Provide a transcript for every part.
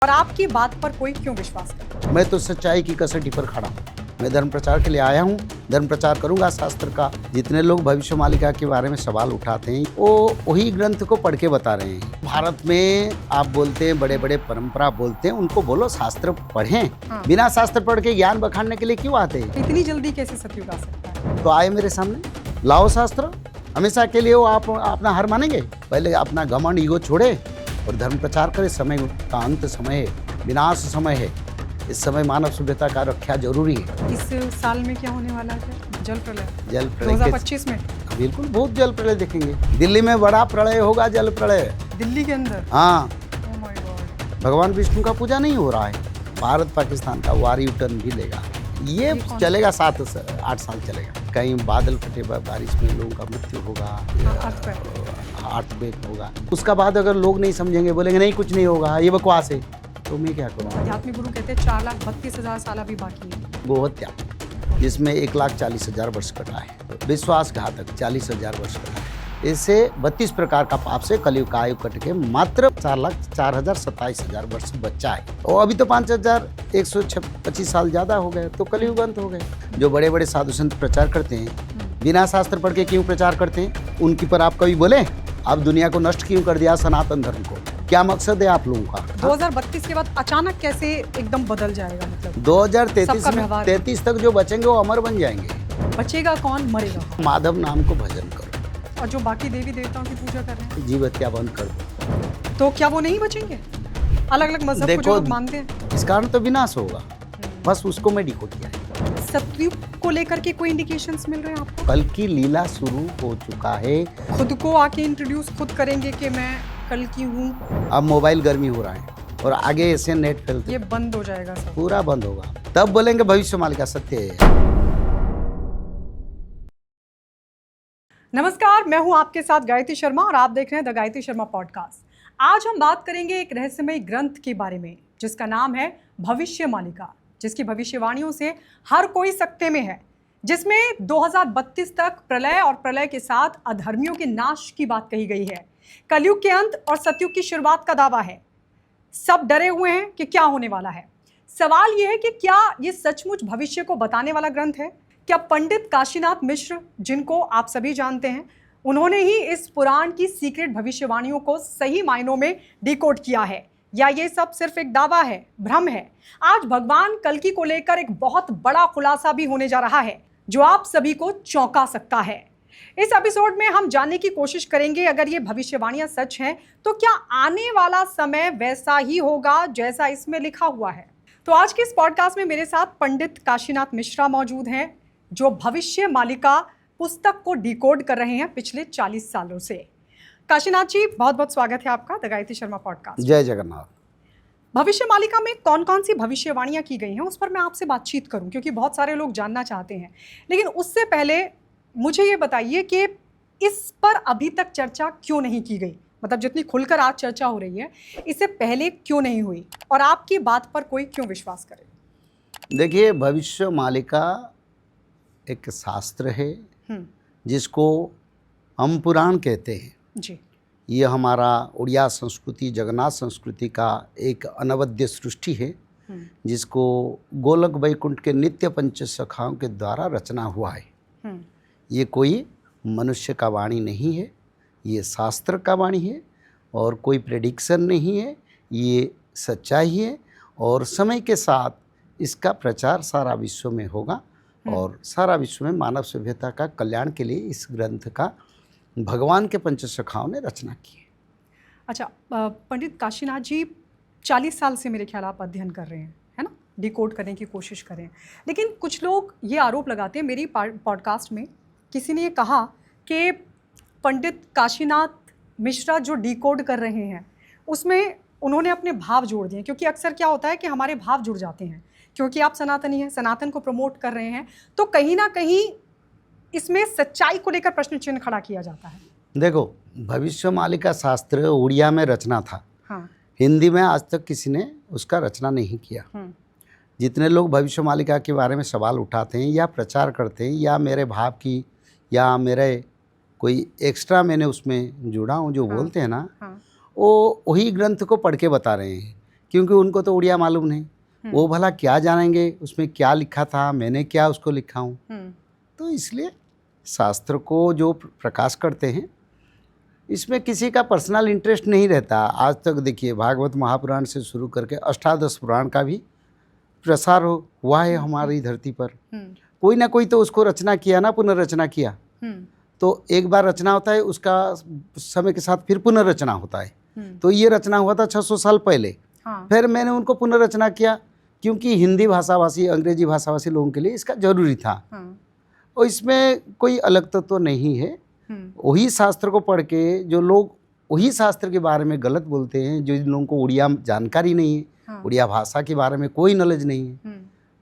और आपकी बात पर कोई क्यों विश्वास करे? मैं तो सच्चाई की कसौटी पर खड़ा हूँ। मैं धर्म प्रचार के लिए आया हूँ, धर्म प्रचार करूंगा शास्त्र का। जितने लोग भविष्य मालिका के बारे में सवाल उठाते हैं वो वही ग्रंथ को पढ़ के बता रहे हैं। भारत में आप बोलते हैं बड़े बड़े परंपरा बोलते हैं, उनको बोलो शास्त्र पढ़ें। हाँ। बिना शास्त्र पढ़ के ज्ञान बखानने के लिए क्यों आते हैं? इतनी जल्दी कैसे सतयुग आ सकता है? तो आए मेरे सामने, लाओ शास्त्र। हमेशा के लिए वो आप अपना हार मानेंगे? पहले अपना घमंड ईगो छोड़े और धर्म प्रचार करे। समय का अंत समय है, विनाश समय है। इस समय मानव सभ्यता का रक्षा जरूरी है। इस साल में क्या होने वाला है? जल प्रलय। जल प्रलय 2025 में बिल्कुल बहुत जल प्रलय देखेंगे। दिल्ली में बड़ा प्रलय होगा, जल प्रलय। दिल्ली के अंदर? हाँ, Oh my God। भगवान विष्णु का पूजा नहीं हो रहा है। भारत पाकिस्तान का वार यू टर्न भी लेगा। ये चलेगा 7-8 साल चलेगा। कहीं बादल फटे, बारिश में लोगों का मृत्यु होगा, अर्थक्वेक होगा। उसका बाद अगर लोग नहीं समझेंगे, बोलेंगे नहीं कुछ नहीं होगा, ये बकवास है, तो मैं क्या करूँ? आध्यात्मिक गुरु कहते हैं 4,32,000 साल अभी बाकी है। गोहत्या, जिसमें 1,40,000 वर्ष कटा है। विश्वासघातक 40,000 वर्ष कटा है। इससे 32 प्रकार का पाप से कलयुग का आयु कट के मात्र 4,04,27,000 वर्ष बचा है। और अभी तो 5,125 साल ज्यादा हो गए, तो कलयुग अंत हो गए। जो बड़े बड़े साधु संत प्रचार करते हैं, बिना शास्त्र पढ़ के क्यों प्रचार करते हैं? उनकी पर आप कभी बोले आप दुनिया को नष्ट क्यों कर दिया, सनातन धर्म को? क्या मकसद है आप लोगों का? 2032 के बाद अचानक कैसे एकदम बदल जाएगा? मतलब 2033 में 33 तक जो बचेंगे वो अमर बन जाएंगे। बचेगा कौन, मरेगा? माधव नाम को भजन करो और जो बाकी देवी देवताओं की पूजा कर रहे हैं, जीव हत्या बंद कर दो। तो क्या वो नहीं बचेंगे? अलग अलग मजहब को जो लोग मानते हैं, इस कारण तो विनाश होगा। बस उसको मैं डिकोड किया है। सतयुग को लेकर के कोई इंडिकेशंस मिल रहे हैं आपको? कल की लीला शुरू हो चुका है। खुद को आके इंट्रोड्यूस खुद करेंगे कि मैं कल की हूँ। अब मोबाइल गर्मी हो रहा है और आगे ऐसे नेट फैलते, ये बंद हो जाएगा सब, पूरा बंद होगा। तब बोलेंगे भविष्य मालिका सत्य है। नमस्कार, मैं हूं आपके साथ गायत्री शर्मा और आप देख रहे हैं द गायत्री शर्मा पॉडकास्ट। आज हम बात करेंगे एक रहस्यमय ग्रंथ के बारे में जिसका नाम है भविष्य मालिका, जिसकी भविष्यवाणियों से हर कोई सकते में है, जिसमें 2032 तक प्रलय और प्रलय के साथ अधर्मियों के नाश की बात कही गई है। कलयुग के अंत और सतयुग की शुरुआत का दावा है। सब डरे हुए हैं कि क्या होने वाला है। सवाल यह है कि क्या ये सचमुच भविष्य को बताने वाला ग्रंथ है? क्या पंडित काशीनाथ मिश्र, जिनको आप सभी जानते हैं, उन्होंने ही इस पुराण की सीक्रेट भविष्यवाणियों को सही मायनों में डिकोड किया है, या ये सब सिर्फ एक दावा है, भ्रम है? आज भगवान कल्कि को लेकर एक बहुत बड़ा खुलासा भी होने जा रहा है जो आप सभी को चौंका सकता है। इस एपिसोड में हम जानने की कोशिश करेंगे, अगर ये भविष्यवाणियां सच हैं तो क्या आने वाला समय वैसा ही होगा जैसा इसमें लिखा हुआ है? तो आज के इस पॉडकास्ट में मेरे साथ पंडित काशीनाथ मिश्रा मौजूद हैं, जो भविष्य मालिका पुस्तक को डिकोड कर रहे हैं पिछले 40 सालों से। काशीनाथ जी, बहुत बहुत स्वागत है आपका द गायत्री शर्मा पॉडकास्ट। जय जगन्नाथ। भविष्य मालिका में कौन कौन सी भविष्यवाणियां की गई हैं उस पर मैं आपसे बातचीत करूं, क्योंकि बहुत सारे लोग जानना चाहते हैं। लेकिन उससे पहले मुझे ये बताइए कि इस पर अभी तक चर्चा क्यों नहीं की गई? मतलब जितनी खुलकर आज चर्चा हो रही है, इससे पहले क्यों नहीं हुई, और आपकी बात पर कोई क्यों विश्वास करे? देखिए, भविष्य मालिका एक शास्त्र है जिसको हम पुराण कहते हैं जी। ये हमारा उड़िया संस्कृति, जगन्नाथ संस्कृति का एक अनवद्य सृष्टि है, जिसको गोलक वैकुंठ के नित्य पंच सखाओं के द्वारा रचना हुआ है। ये कोई मनुष्य का वाणी नहीं है, ये शास्त्र का वाणी है और कोई प्रेडिक्शन नहीं है, ये सच्चाई है। और समय के साथ इसका प्रचार सारा विश्व में होगा और सारा विश्व में मानव सभ्यता का कल्याण के लिए इस ग्रंथ का भगवान के पंचसखाओं ने रचना की है। अच्छा, पंडित काशीनाथ जी, 40 साल से मेरे ख्याल आप अध्ययन कर रहे हैं, है ना, डिकोड करने की कोशिश कर रहे हैं। लेकिन कुछ लोग ये आरोप लगाते हैं, मेरी पॉडकास्ट में किसी ने ये कहा कि पंडित काशीनाथ मिश्रा जो डिकोड कर रहे हैं उसमें उन्होंने अपने भाव जोड़ दिए, क्योंकि अक्सर क्या होता है कि हमारे भाव जुड़ जाते हैं, क्योंकि आप सनातनी हैं, सनातन को प्रमोट कर रहे हैं, तो कहीं ना कहीं इसमें सच्चाई को लेकर प्रश्न चिन्ह खड़ा किया जाता है। देखो, भविष्य मालिका शास्त्र उड़िया में रचना था। हाँ। हिंदी में आज तक किसी ने उसका रचना नहीं किया। जितने लोग भविष्य मालिका के बारे में सवाल उठाते हैं या प्रचार करते हैं या मेरे भाव की या मेरे कोई एक्स्ट्रा मैंने उसमें जुड़ा हूँ जो बोलते हैं ना, वो वही ग्रंथ को पढ़ के बता रहे हैं क्योंकि उनको तो उड़िया मालूम नहीं, वो भला क्या जानेंगे उसमें क्या लिखा था, मैंने क्या उसको लिखा हूँ। तो इसलिए शास्त्र को जो प्रकाश करते हैं इसमें किसी का पर्सनल इंटरेस्ट नहीं रहता। आज तक देखिए भागवत महापुराण से शुरू करके अष्टादश पुराण का भी प्रसार हुआ है हमारी धरती पर। कोई ना कोई तो उसको रचना किया ना, पुनर्रचना किया। तो एक बार रचना होता है, उसका समय के साथ फिर पुनर्रचना होता है। तो ये रचना हुआ था 600 साल पहले। फिर मैंने उनको पुनर्रचना किया, क्योंकि हिंदी भाषाभाषी, अंग्रेजी भाषाभाषी लोगों के लिए इसका जरूरी था। और इसमें कोई अलग तत्व नहीं है। वही शास्त्र को पढ़ के जो लोग वही शास्त्र के बारे में गलत बोलते हैं, जो लोगों को उड़िया जानकारी नहीं है, उड़िया भाषा के बारे में कोई नॉलेज नहीं है,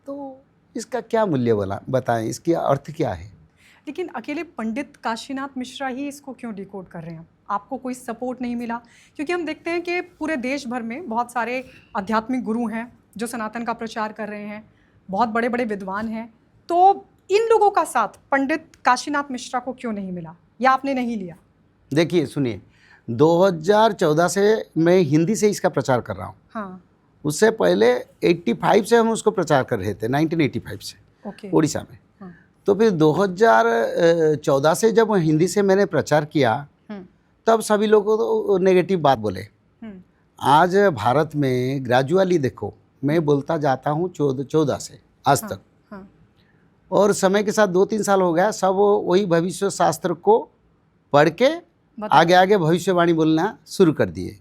तो इसका क्या मूल्य बताएं, इसका अर्थ क्या है। लेकिन अकेले पंडित काशीनाथ मिश्रा ही इसको क्यों डिकोड कर रहे हैं? आपको कोई सपोर्ट नहीं मिला? क्योंकि हम देखते हैं कि पूरे देश भर में बहुत सारे आध्यात्मिक गुरु हैं जो सनातन का प्रचार कर रहे हैं, बहुत बड़े बड़े विद्वान हैं, तो इन लोगों का साथ पंडित काशीनाथ मिश्रा को क्यों नहीं मिला, या आपने नहीं लिया? देखिए सुनिए, 2014 से मैं हिंदी से इसका प्रचार कर रहा हूँ। हाँ। उससे पहले 85 से हम उसको प्रचार कर रहे थे, 1985 से उड़ीसा में। हाँ। तो फिर 2014 से जब हिंदी से मैंने प्रचार किया तब सभी लोगों को नेगेटिव बात बोले। आज भारत में ग्रेजुअली देखो, मैं बोलता जाता हूँ 14 से आज तक। और समय के साथ 2-3 साल हो गया, सब वही भविष्य शास्त्र को पढ़ के आगे आगे भविष्यवाणी बोलना शुरू कर दिए।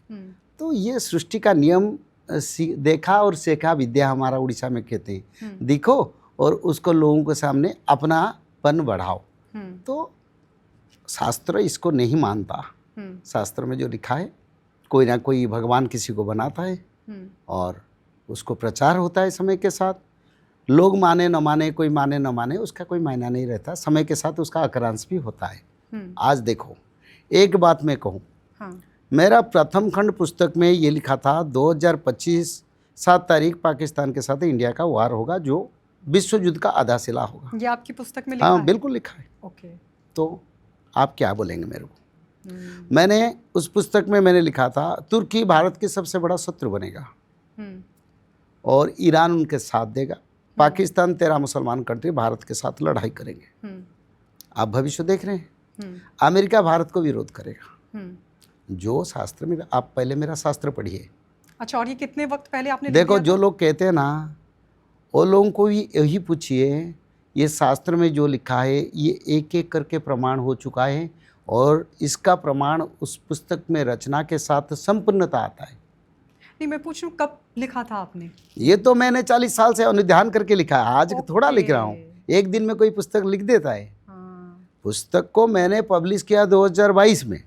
तो ये सृष्टि का नियम देखा और सीखा विद्या हमारा उड़ीसा में कहते हैं। देखो और उसको लोगों के सामने अपनापन बढ़ाओ। तो शास्त्र इसको नहीं मानता। शास्त्र में जो लिखा है, कोई ना कोई भगवान किसी को बनाता है और उसको प्रचार होता है समय के साथ। लोग माने न माने, कोई माने न माने, उसका कोई मायना नहीं रहता। समय के साथ उसका अकरांश भी होता है। आज देखो, एक बात मैं कहूँ, मेरा प्रथम खंड पुस्तक में ये लिखा था 2025 7 तारीख पाकिस्तान के साथ इंडिया का वार होगा, जो विश्व युद्ध का आधारशिला होगा। ये आपकी पुस्तक में लिखा हाँ, है? बिल्कुल लिखा है। ओके। तो आप क्या बोलेंगे मेरे को? मैंने उस पुस्तक में मैंने लिखा था तुर्की भारत के सबसे बड़ा शत्रु बनेगा और ईरान उनके साथ देगा। पाकिस्तान 13 मुसलमान कंट्री भारत के साथ लड़ाई करेंगे। आप भविष्य देख रहे हैं। अमेरिका भारत को विरोध करेगा। जो शास्त्र में, आप पहले मेरा शास्त्र पढ़िए। अच्छा, और ये कितने वक्त पहले आपने देखो, जो लोग कहते हैं ना, वो लोगों को भी यही पूछिए, ये शास्त्र में जो लिखा है ये एक एक करके प्रमाण हो चुका है और इसका प्रमाण उस पुस्तक में रचना के साथ संपूर्णता आता है। नहीं, मैं पूछ रहा हूँ कब लिखा था आपने? ये तो मैंने 40 साल से अनुध्यान करके लिखा है। आज थोड़ा लिख रहा हूँ, एक दिन में कोई पुस्तक लिख देता है। पुस्तक को मैंने पब्लिश किया 2022 में।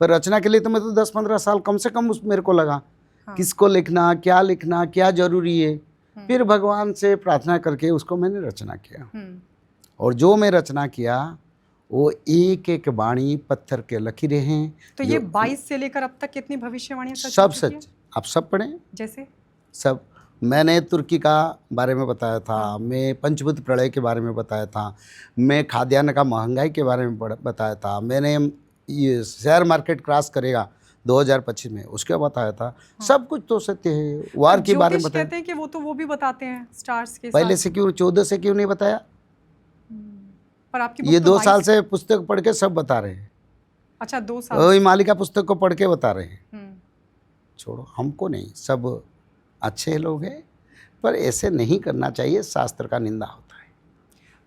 पर रचना के लिए तो मैं तो 10-15 साल कम से कम मेरे को लगा। किसको लिखना, क्या जरूरी है। फिर भगवान से प्रार्थना करके उसको मैंने रचना किया। और जो मैं रचना किया वो एक एक वाणी पत्थर के लकीरें हैं। तो ये 22 से लेकर अब तक कितनी भविष्यवाणियां सब सच, आप सब पढ़ें। जैसे सब, मैंने तुर्की का बारे में बताया था, मैं पंचभूत प्रलय के बारे में बताया था, मैं खाद्यान्न का महंगाई के बारे में बताया था, मैंने ये शेयर मार्केट क्रैश करेगा 2025 में उसके बताया था। सब कुछ तो सत्य है। वार के बारे में बताया। कहते हैं कि वो भी बताते हैं स्टार्स के पहले से क्यों 14 से क्यों नहीं बताया? पर आपकी ये 2 साल से पुस्तक पढ़ के सब बता रहे हैं। अच्छा, 2 साल वही मालिका पुस्तक को पढ़ के बता रहे हैं। छोड़ो, हमको नहीं, सब अच्छे लोग हैं, पर ऐसे नहीं करना चाहिए, शास्त्र का निंदा होता है।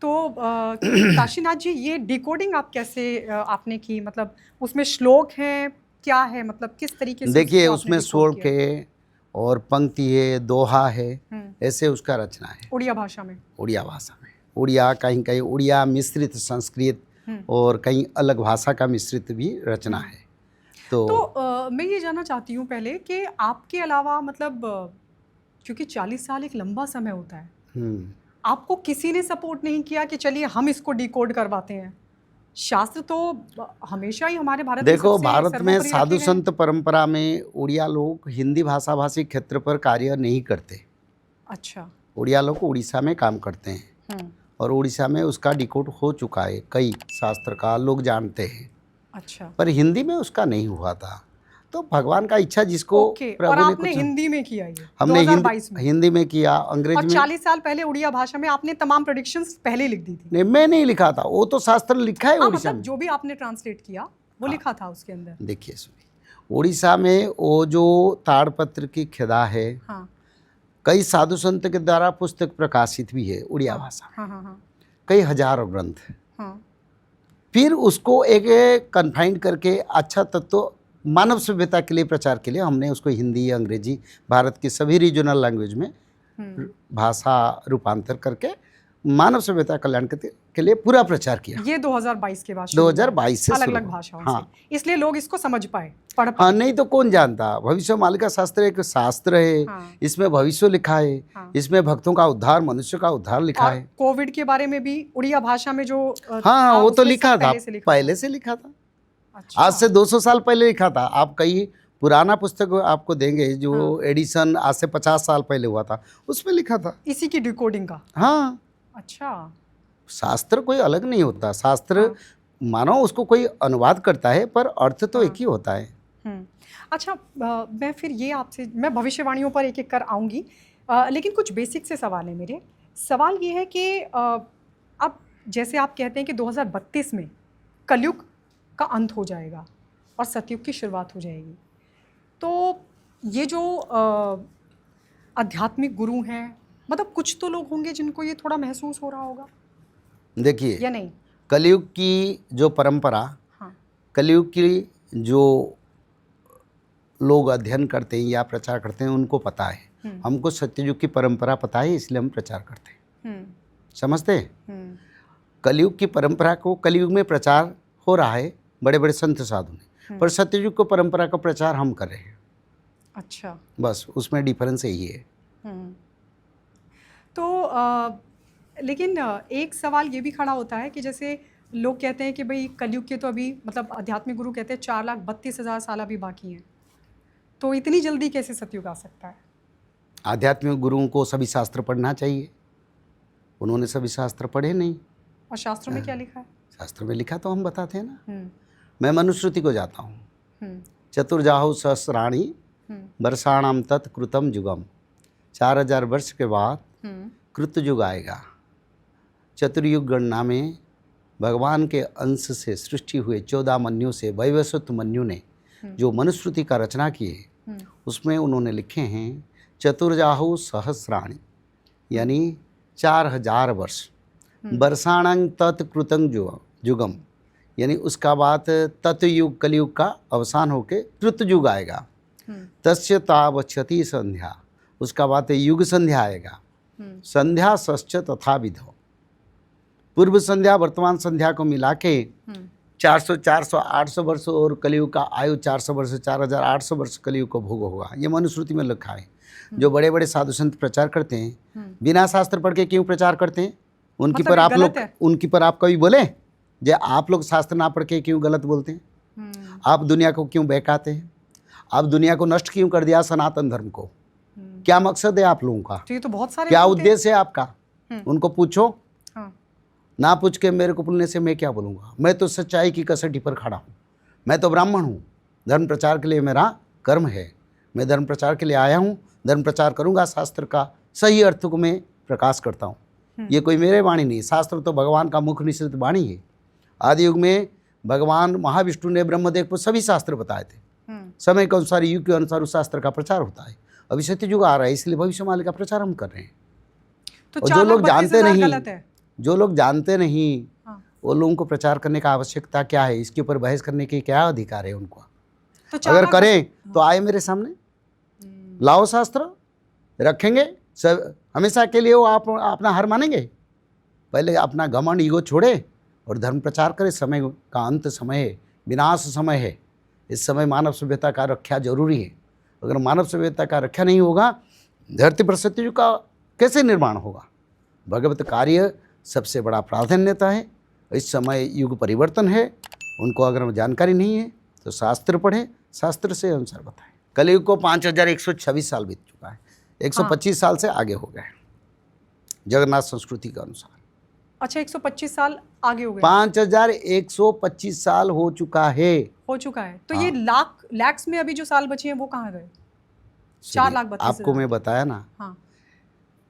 तो काशीनाथ जी, ये डिकोडिंग आप कैसे आपने की? मतलब उसमें श्लोक हैं, क्या है, मतलब किस तरीके से? देखिए, उसमें श्लोक है और पंक्ति है, दोहा है, ऐसे उसका रचना है। उड़िया भाषा में? उड़िया भाषा में। उड़िया, कहीं कहीं उड़िया मिश्रित संस्कृत और कहीं अलग भाषा का मिश्रित भी रचना है। तो मैं ये जानना चाहती हूँ पहले कि आपके अलावा, मतलब क्योंकि 40 साल एक लंबा समय होता है, आपको किसी ने सपोर्ट नहीं किया कि चलिए हम इसको डिकोड करवाते हैं? शास्त्र तो हमेशा ही हमारे भारत में देखो, भारत में साधु संत परंपरा में उड़िया लोग हिंदी भाषा भाषी क्षेत्र पर कार्य नहीं करते। अच्छा। उड़िया लोग उड़ीसा में काम करते हैं और उड़ीसा में उसका डिकोड हो चुका है, कई शास्त्र का लोग जानते हैं। अच्छा। पर हिंदी में उसका नहीं हुआ था। तो भगवान का इच्छा जिसको ओके, और प्रभु ने आपने कुछ, हिंदी में किया ये हमने 2022 में, हिंदी में किया, और अंग्रेजी में। 40 साल पहले उड़िया भाषा में आपने तमाम प्रेडिक्शंस पहले ही लिख दी थी। नहीं, मैं नहीं लिखा था, वो तो शास्त्र लिखा है हाँ, उड़ीसा मतलब में। जो भी आपने ट्रांसलेट किया वो लिखा था उसके अंदर। देखिए सुनिए, उड़ीसा में वो जो ताड़पत्र की खिदा है, हाँ कई साधु संत के द्वारा पुस्तक प्रकाशित भी है उड़िया भाषा में, हाँ हाँ हाँ कई हजारों ग्रंथ है। हाँ फिर उसको एक कन्फाइंड करके अच्छा तत्व मानव सभ्यता के लिए प्रचार के लिए हमने उसको हिंदी, अंग्रेजी, भारत की सभी रीजनल लैंग्वेज में भाषा रूपांतर करके मानव सभ्यता कल्याण के लिए पूरा प्रचार किया। ये 2022 के बाद शुरू हुआ है, 2022 से अलग शुरू अलग हुआ। भाषाओं हाँ। से, इसलिए लोग इसको समझ पाए, पढ़ हाँ, पाए। नहीं तो कौन जानता। भविष्य मालिका शास्त्र एक शास्त्र है। हाँ। इसमें भविष्य लिखा है। हाँ। इसमें भक्तों का उद्धार, मनुष्य का उद्धार लिखा और है। कोविड के बारे में भी उड़िया भाषा में जो हाँ, वो तो उसमें लिखा सब था, पहले से लिखा था। अच्छा। आज से 200 साल पहले लिखा था। आप कई पुराना पुस्तक आपको देंगे जो एडिशन आज से 50 साल पहले हुआ था, उसमें लिखा था इसी की डिकोडिंग का। हाँ। अच्छा, शास्त्र कोई अलग नहीं होता। शास्त्र मानो उसको कोई अनुवाद करता है, पर अर्थ तो एक ही होता है। अच्छा, मैं फिर ये आपसे, मैं भविष्यवाणियों पर एक एक कर आऊँगी, लेकिन कुछ बेसिक से सवाल है मेरे। सवाल ये है कि अब जैसे आप कहते हैं कि 2032 में कलयुग का अंत हो जाएगा और सतयुग की शुरुआत हो जाएगी, तो ये जो आध्यात्मिक गुरु हैं, मतलब कुछ तो लोग होंगे जिनको ये थोड़ा महसूस हो रहा होगा, देखिए, या नहीं? कलयुग की जो परंपरा, हाँ। कलयुग की जो लोग अध्ययन करते हैं या प्रचार करते हैं उनको पता है। हमको सत्ययुग की परंपरा पता है, इसलिए हम प्रचार करते हैं। समझते हैं? कलयुग की परंपरा को कलयुग में प्रचार हो रहा है बड़े बड़े संत साधु ने, पर सत्ययुग को परंपरा का प्रचार हम कर रहे हैं। अच्छा, बस उसमें डिफरेंस यही है। तो लेकिन एक सवाल ये भी खड़ा होता है कि जैसे लोग कहते हैं कि भाई कलयुग के तो अभी, मतलब आध्यात्मिक गुरु कहते हैं 4,32,000 साल अभी बाकी हैं, तो इतनी जल्दी कैसे सतयुग आ सकता है? आध्यात्मिक गुरुओं को सभी शास्त्र पढ़ना चाहिए। उन्होंने सभी शास्त्र पढ़े नहीं। और शास्त्रों में क्या लिखा है? शास्त्र में लिखा तो हम बताते हैं ना। मैं मनुश्रुति को जाता हूँ। चतुर्जाहु सहस्राणि वर्षाणाम तत्कृतम युगम। 4000 वर्ष के बाद कृत युग आएगा। चतुर्युग गणना में भगवान के अंश से सृष्टि हुए 14 मन्यु से वैवस्वत मन्यु ने जो मनुश्रुति का रचना की है, उसमें उन्होंने लिखे हैं चतुर्जाहु सहस्राणि, यानी 4000 वर्ष। वर्षाणं तत्कृतं युगम, यानी उसका बाद तत्युग कलयुग का अवसान होके कृत युग आएगा। तस्य तावच्छति संध्या, उसका बाद युग संध्या आएगा। संध्या सश्च तथा विधो, पूर्व संध्या वर्तमान संध्या को मिला के 400, 800 वर्ष और कलयुग का आयु 400 वर्ष, 4800 वर्ष कलयुग को भोग होगा। ये मनुस्मृति में लिखा है। जो बड़े बड़े साधु संत प्रचार करते हैं, बिना शास्त्र पढ़ के क्यों प्रचार करते हैं? उनकी मतलब पर आप लोग, है। उनकी पर आप कभी बोले जे आप लोग शास्त्र ना पढ़ के क्यों गलत बोलते हैं? आप दुनिया को क्यों बहकाते हैं? आप दुनिया को नष्ट क्यों कर दिया सनातन धर्म को? क्या मकसद है आप लोगों का? तो ये तो बहुत सारे क्या बोलते हैं। उद्देश्य है आपका? उनको पूछो। हाँ। ना पूछ के मेरे को बोलने से मैं क्या बोलूँगा? मैं तो सच्चाई की कसौटी पर खड़ा हूँ। मैं तो ब्राह्मण हूँ। धर्म प्रचार के लिए मेरा कर्म है। मैं धर्म प्रचार के लिए आया हूँ, धर्म प्रचार करूँगा। शास्त्र का सही अर्थ को मैं प्रकाश करता हूँ। ये कोई मेरे वाणी नहीं, शास्त्र तो भगवान का मुख निश्चित वाणी है। आदि युग में भगवान महाविष्णु ने ब्रह्मदेव को सभी शास्त्र बताए थे। समय के अनुसार, युग के अनुसार उस शास्त्र का प्रचार होता है। अभी सत्ययुग आ रहा है, इसलिए भविष्यवाणी का प्रचार हम कर रहे हैं। तो और जो लोग जानते नहीं, गलत है। जो लोग जानते नहीं, हाँ। वो लोगों को प्रचार करने का आवश्यकता क्या है? इसके ऊपर बहस करने के क्या अधिकार है उनको? तो अगर करें तो आए मेरे सामने, लाओ शास्त्र रखेंगे सब, हमेशा के लिए वो आप अपना हार मानेंगे? पहले अपना घमंड ईगो छोड़े और धर्म प्रचार करे। समय का अंत समय है, विनाश समय है। इस समय मानव सभ्यता का रक्षा जरूरी है। अगर मानव सभ्यता का रक्षा नहीं होगा, धरती पर सत्ययुग का कैसे निर्माण होगा? भगवत कार्य सबसे बड़ा प्राधान्यता है। इस समय युग परिवर्तन है, उनको अगर जानकारी नहीं है तो शास्त्र पढ़े, शास्त्र से अनुसार बताएं। कलयुग को 5126 साल बीत चुका है, 125 साल से आगे हो गए जगन्नाथ संस्कृति के अनुसार। अच्छा, 125 साल आगे हो गए, 5125 साल हो चुका है। हो चुका है। तो हाँ। ये लैक्स में अभी जो साल बचे हैं वो कहाँ गए? 4,32,000। आपको मैं बताया ना, हाँ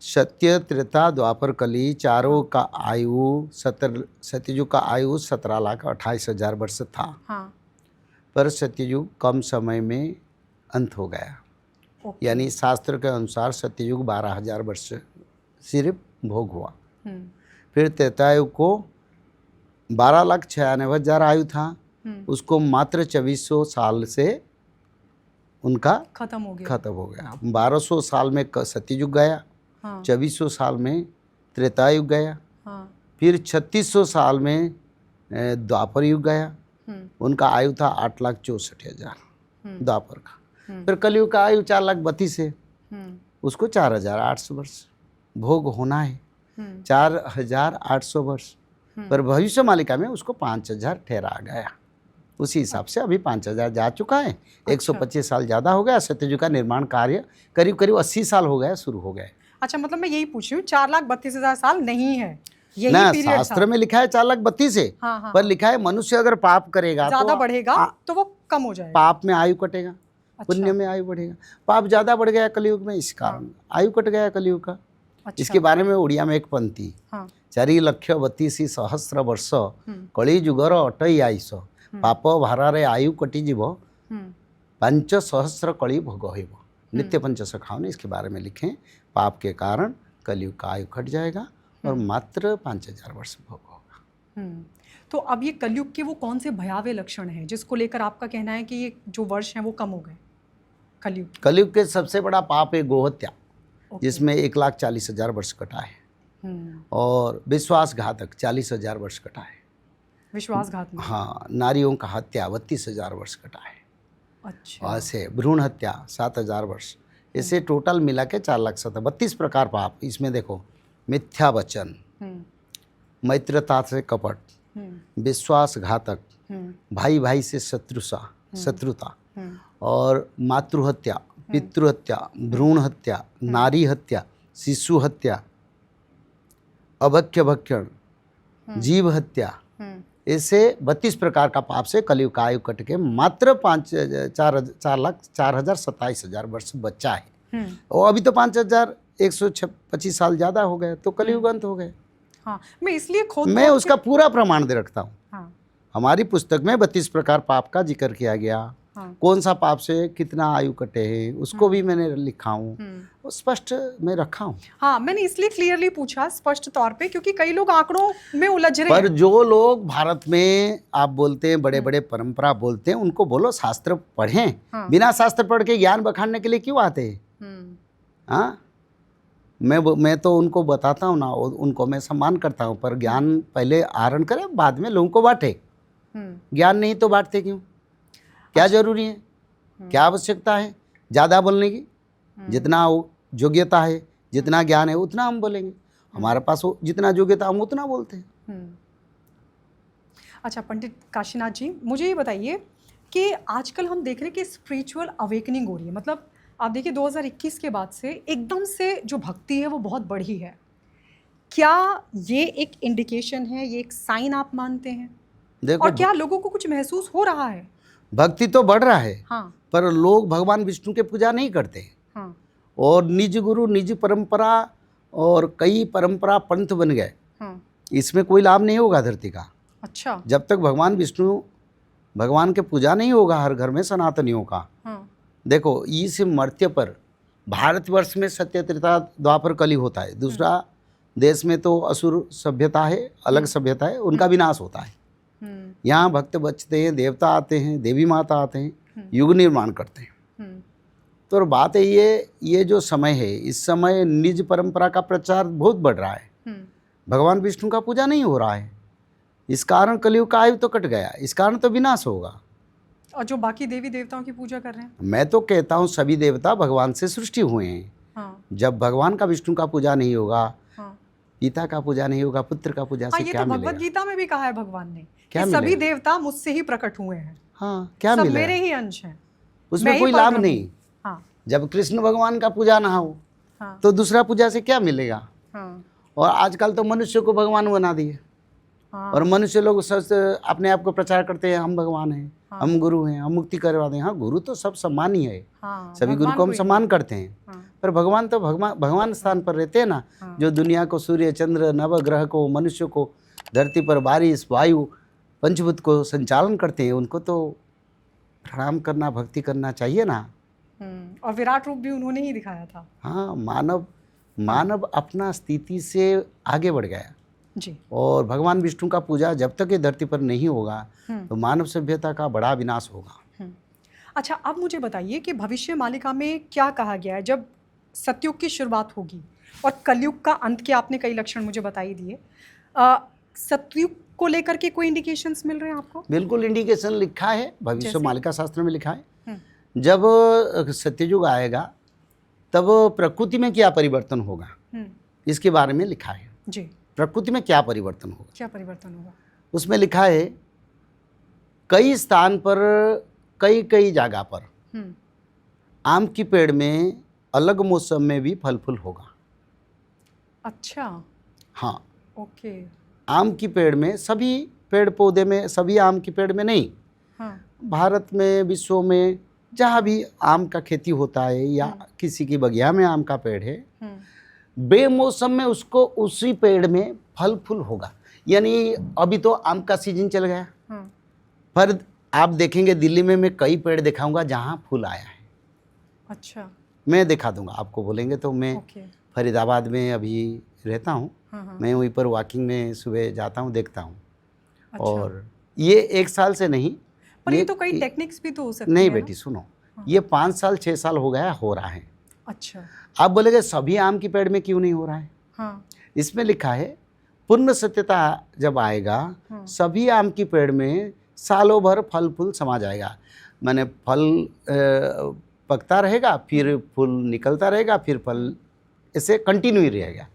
सत्य त्रेता द्वापर कली चारों का आयु सत्ययुग का आयु 17,28,000 वर्ष था। हाँ। पर सत्ययुग कम समय में अंत हो गया। ओके। यानी शास्त्र के अनुसार सत्ययुग 12,000 वर्ष सिर्फ भोग हुआ। फिर त्रेतायुग को 12,96,000 आयु था, उसको मात्र 2400 साल से उनका खत्म हो गया। 1200 साल में सत्ययुग गया, हाँ 2400 साल में त्रेतायुग गया, हाँ। फिर 3600 साल में द्वापर युग गया। उनका आयु था 8,64,000 द्वापर का। फिर कलयुग का आयु 4,32,000 है, उसको 4,800 वर्ष भोग होना है, 4,800 वर्ष। पर भविष्य मालिका में उसको 5,000 ठहरा गया। उसी हिसाब से अभी 5,000 जा चुका है। 125 साल ज़्यादा हो गया। सत्ययुग का निर्माण कार्य करीब करीब 80 साल हो गया, शुरू हो गए। अच्छा, मतलब मैं यही पूछ रही हूँ, 4,32,000 साल नहीं है, यही ना, पीरियड शास्त्र में लिखा है 4,32,000 है। हाँ। पर लिखा है मनुष्य अगर पाप करेगा ज्यादा तो बढ़ेगा तो वो कम हो जाएगा। पाप में आयु कटेगा, अच्छा। पुण्य में आयु बढ़ेगा। पाप ज्यादा बढ़ गया कलयुग में, इस कारण आयु कट गया कलयुग का। अच्छा। इसके बारे में उड़िया में एक पंक्ति, 4,32,000 सहस्र वर्ष कली जुगर अटई आयुष पाप भारारे आयु कटी जीव 5,000 कली भोग होइब। नित्य पंच सखाओं ने इसके बारे में लिखे, पाप के कारण कलयुग का आयु कट जाएगा और मात्र 5,000 वर्ष भोग होगा। तो अब ये कलयुग के वो कौन से भयावह लक्षण हैं जिसको लेकर आपका कहना है कि ये जो वर्ष हैं वो कम हो गए कलयुग के सबसे बड़ा पाप है गोहत्या, जिसमें 1,40,000 वर्ष कटा है, और विश्वासघातक 40,000 वर्ष कटा है। विश्वासघात में? हाँ। नारियों का हत्या 32,000 वर्ष कटा है। अच्छा। ऐसे भ्रूण हत्या 7,000 वर्ष। इसे टोटल मिला के 4,32 प्रकार पाप। इसमें देखो, मिथ्या वचन, मैत्रता से कपट, विश्वासघातक, भाई भाई से शत्रुता, और मातृहत्या, पितृहत्या, भ्रूण हत्या, नारी हत्या, शिशु हत्या, अभक्ष्य भक्षण, जीव हत्या, ऐसे 32 प्रकार का पाप से कलयुग का आयु कट के मात्र 4,27,000 वर्ष बचा है। और अभी तो 5,125 साल ज़्यादा हो गए, तो कलयुग अंत हो गए। हाँ, मैं इसलिए मैं उसका पूरा प्रमाण दे रखता हूँ। हाँ। हमारी पुस्तक में 32 प्रकार पाप का जिक्र किया गया। हाँ। कौन सा पाप से कितना आयु कटे हैं उसको भी मैंने लिखा हूँ, स्पष्ट में रखा हूँ। हाँ, मैंने इसलिए क्लियरली पूछा स्पष्ट तौर पे, क्योंकि कई लोग आंकड़ों में उलझ रहे पर हैं। जो लोग भारत में आप बोलते हैं बड़े बड़े परंपरा बोलते हैं, उनको बोलो शास्त्र पढ़ें। बिना शास्त्र पढ़ के ज्ञान बखानने के लिए क्यों आते हैं? हाँ, मैं तो उनको बताता हूँ ना, उनको मैं सम्मान करता हूँ, पर ज्ञान पहले आहरण करें, बाद में लोगों को बांटे। ज्ञान नहीं तो बांटते क्यों? क्या जरूरी है, क्या आवश्यकता है ज़्यादा बोलने की? जितना योग्यता है, जितना ज्ञान है, उतना हम बोलेंगे। हमारे पास जितना योग्यता हम उतना बोलते हैं। अच्छा पंडित काशीनाथ जी, मुझे ये बताइए कि आजकल हम देख रहे हैं कि स्पिरिचुअल अवेकनिंग हो रही है। मतलब आप देखिए 2021 के बाद से एकदम से जो भक्ति है वो बहुत बढ़ी है। क्या ये एक इंडिकेशन है, ये एक साइन आप मानते हैं? देखो, और क्या लोगों को कुछ महसूस हो रहा है? भक्ति तो बढ़ रहा है। हाँ। पर लोग भगवान विष्णु के पूजा नहीं करते। हाँ। और निज गुरु, निज परंपरा, और कई परंपरा पंथ बन गए। हाँ। इसमें कोई लाभ नहीं होगा धरती का। अच्छा। जब तक भगवान विष्णु, भगवान के पूजा नहीं होगा हर घर में सनातनियों का। हाँ। देखो, इस मर्त्य पर भारतवर्ष में सत्य त्रेता द्वापर कली होता है। दूसरा देश में तो असुर सभ्यता है, अलग सभ्यता है, उनका विनाश होता है। यहाँ भक्त बचते हैं, देवता आते हैं, देवी माता आते हैं, युग निर्माण करते हैं। तो बात है ये जो समय है, इस समय निज परंपरा का प्रचार बहुत बढ़ रहा है। भगवान विष्णु का पूजा नहीं हो रहा है, इस कारण कलयुग का आयु तो कट गया, इस कारण तो विनाश होगा। और जो बाकी देवी देवताओं की पूजा कर रहे हैं, मैं तो कहता हूँ सभी देवता भगवान से सृष्टि हुए हैं। हाँ। जब भगवान का विष्णु का पूजा नहीं होगा, हाँ, पिता का पूजा नहीं होगा, पुत्र का पूजा से क्या मिलेगा? भगवत गीता में भी कहा है भगवान ने कि सभी देवता मुझसे ही प्रकट हुए हैं। हाँ, क्या सब मिलेगा? मेरे ही अंश हैं, उसमें कोई लाभ नहीं। हाँ। जब कृष्ण भगवान का पूजा ना हो, हाँ, तो दूसरा पूजा से क्या मिलेगा? हाँ। और आजकल तो मनुष्य को भगवान बना दिए। हाँ। और मनुष्य लोग सच अपने आप को प्रचार करते हैं, हम भगवान हैं, हाँ। हम गुरु हैं, हम मुक्ति करवा दें। हाँ, गुरु तो सब सम्मान ही है। हाँ, सभी गुरु भगवान को हम ही सम्मान करते हैं। हाँ। पर भगवान तो भगवान स्थान पर रहते हैं ना। हाँ। जो दुनिया को, सूर्य चंद्र नवग्रह को, मनुष्य को, धरती पर बारिश वायु पंचभूत को संचालन करते हैं, उनको तो प्रणाम करना, भक्ति करना चाहिए ना। और विराट रूप भी उन्होंने ही दिखाया था। हाँ, मानव अपना स्थिति से आगे बढ़ गया जी। और भगवान विष्णु का पूजा जब तक ये धरती पर नहीं होगा तो मानव सभ्यता का बड़ा विनाश होगा। अच्छा, अब मुझे बताइए कि भविष्य मालिका में क्या कहा गया है जब सतयुग की शुरुआत होगी और कलयुग का अंत के आपने कई लक्षण मुझे बता ही दिए। सतयुग को लेकर के कोई इंडिकेशंस मिल रहे हैं आपको? बिल्कुल इंडिकेशन लिखा है, भविष्य जैसे? मालिका शास्त्र में लिखा है। जब सत्ययुग आएगा तब प्रकृति में क्या परिवर्तन होगा, इसके बारे में लिखा है। जी। प्रकृति में क्या परिवर्तन होगा, क्या परिवर्तन होगा? उसमें लिखा है कई स्थान पर, कई जगह पर आम की पेड़ में अलग मौसम में भी फल फूल होगा। अच्छा। हाँ, ओके। आम की पेड़ में, सभी पेड़ पौधे में, सभी आम की पेड़ में नहीं। हाँ। भारत में, विश्व में जहाँ भी आम का खेती होता है या किसी की बगिया में आम का पेड़ है, बेमौसम में उसको उसी पेड़ में फल फूल होगा। यानी अभी तो आम का सीजन चल गया, पर आप देखेंगे दिल्ली में मैं कई पेड़ दिखाऊंगा जहाँ फूल आया है। अच्छा। मैं दिखा दूंगा आपको, बोलेंगे तो। मैं फरीदाबाद में अभी रहता हूँ। मैं वहीं पर वॉकिंग में सुबह जाता हूँ, देखता हूँ। अच्छा। और ये 1 साल से नहीं, पर ये तो कई टेक्निक्स भी तो हो सकती है। नहीं बेटी सुनो, ये 5 साल 6 साल हो गया हो रहा है। अच्छा। आप बोलेंगे सभी आम की पेड़ में क्यों नहीं हो रहा है? हाँ। इसमें लिखा है पूर्ण सत्यता जब आएगा सभी आम की पेड़ में सालों भर फल फूल समा जाएगा। माने फल पकता रहेगा, फिर फूल निकलता रहेगा, फिर फल ऐसे कंटिन्यू ही रहेगा।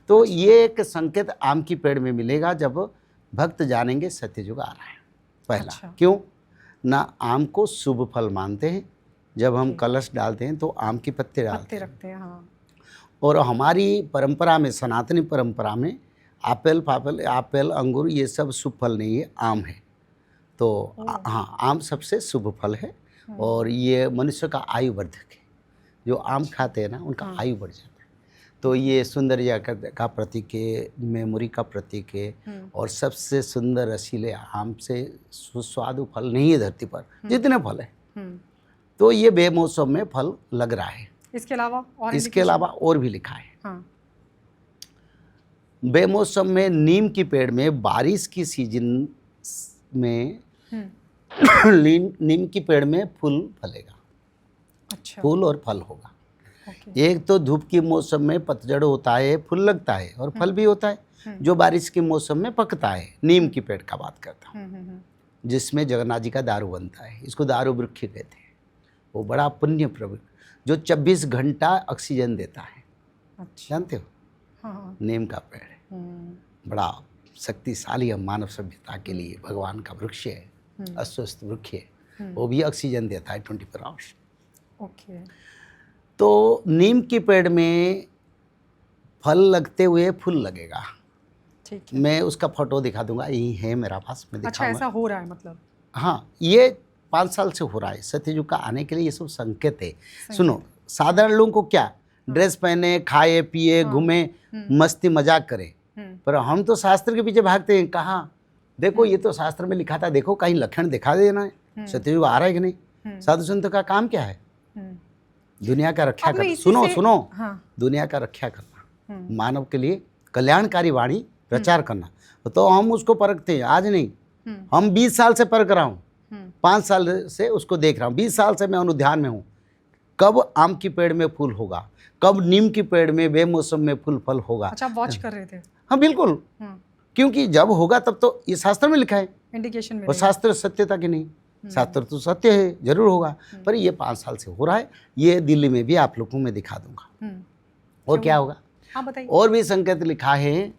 तो ये एक संकेत आम की पेड़ में मिलेगा जब भक्त जानेंगे सत्ययुग आ रहा है। पहला। अच्छा। क्यों ना आम को शुभ फल मानते हैं, जब हम कलश डालते हैं तो आम के पत्ते डालते रखते हैं। हाँ। और हमारी परंपरा में, सनातनी परंपरा में एप्पल अंगूर ये सब शुभ फल नहीं है, आम है। तो हाँ, आम सबसे शुभ फल है और ये मनुष्य का आयु वर्धक है। जो आम खाते हैं ना उनका आयु बढ़ जाता है। तो ये सौंदर्य का प्रतीक है, मेमोरी का प्रतीक है और सबसे सुंदर रसीले आम से सुस्वादु फल नहीं है धरती पर जितने फल है। तो ये बेमौसम में फल लग रहा है। इसके अलावा और भी लिखा है। हाँ। बेमौसम में नीम की पेड़ में बारिश की सीजन में नीम की पेड़ में फूल फलेगा। अच्छा। फूल और फल होगा। एक तो धूप की मौसम में पतझड़ होता है, फूल लगता है और फल भी होता है। जो बारिश के मौसम में पकता है, नीम की पेड़ का बात करता हूँ, जिसमें जगन्नाथ जी का दारू बनता है। इसको दारू वृक्ष कहते हैं। वो बड़ा पुण्य प्रवृत्त जो 24 घंटा ऑक्सीजन देता है। अच्छा। जानते हो? हाँ। नीम का पेड़ है, बड़ा शक्तिशाली है मानव सभ्यता के लिए। भगवान का वृक्ष है, अस्वस्थ वृक्ष है, वो भी ऑक्सीजन देता है 24 आवर्स। ओके। तो नीम के पेड़ में फल लगते हुए फूल लगेगा। ठीक है। मैं उसका फोटो दिखा दूंगा, यही है मेरा पास, मैं दिखाऊंगा। अच्छा, ऐसा हो रहा है मतलब? हाँ, ये 5 साल से हो रहा है। सत्ययुग का आने के लिए ये सब संकेत है। सुनो, साधारण लोगों को क्या, ड्रेस पहने, खाए पिए, घूमे, मस्ती मजाक करे, पर हम तो शास्त्र के पीछे भागते हैं। कहाँ देखो, ये तो शास्त्र में लिखा था, देखो कहीं लक्षण दिखा देना है सत्ययुग आ रहा है कि नहीं। साधु संत का काम क्या है? दुनिया का रक्षा करना। सुनो, हाँ। दुनिया का रक्षा करना, मानव के लिए कल्याणकारी वाणी प्रचार करना। तो हम उसको परखते हैं, आज नहीं, हम 20 साल से परख रहा हूँ, 5 साल से उसको देख रहा हूँ, 20 साल से मैं अनुध्यान में हूँ। कब आम की पेड़ में फूल होगा, कब नीम की पेड़ में बेमौसम में फूल फल होगा। अच्छा, वॉच कर रहे थे? हाँ बिल्कुल, क्योंकि जब होगा तब तो ये शास्त्र में लिखा है, इंडिकेशन में। और शास्त्र सत्यता की नहीं, शास्त्र तो सत्य है, जरूर होगा, पर ये 5 साल से हो रहा है। ये दिल्ली में भी आप लोगों में दिखा दूंगा। और क्या होगा? हाँ बताइए। और भी संकेत लिखा है,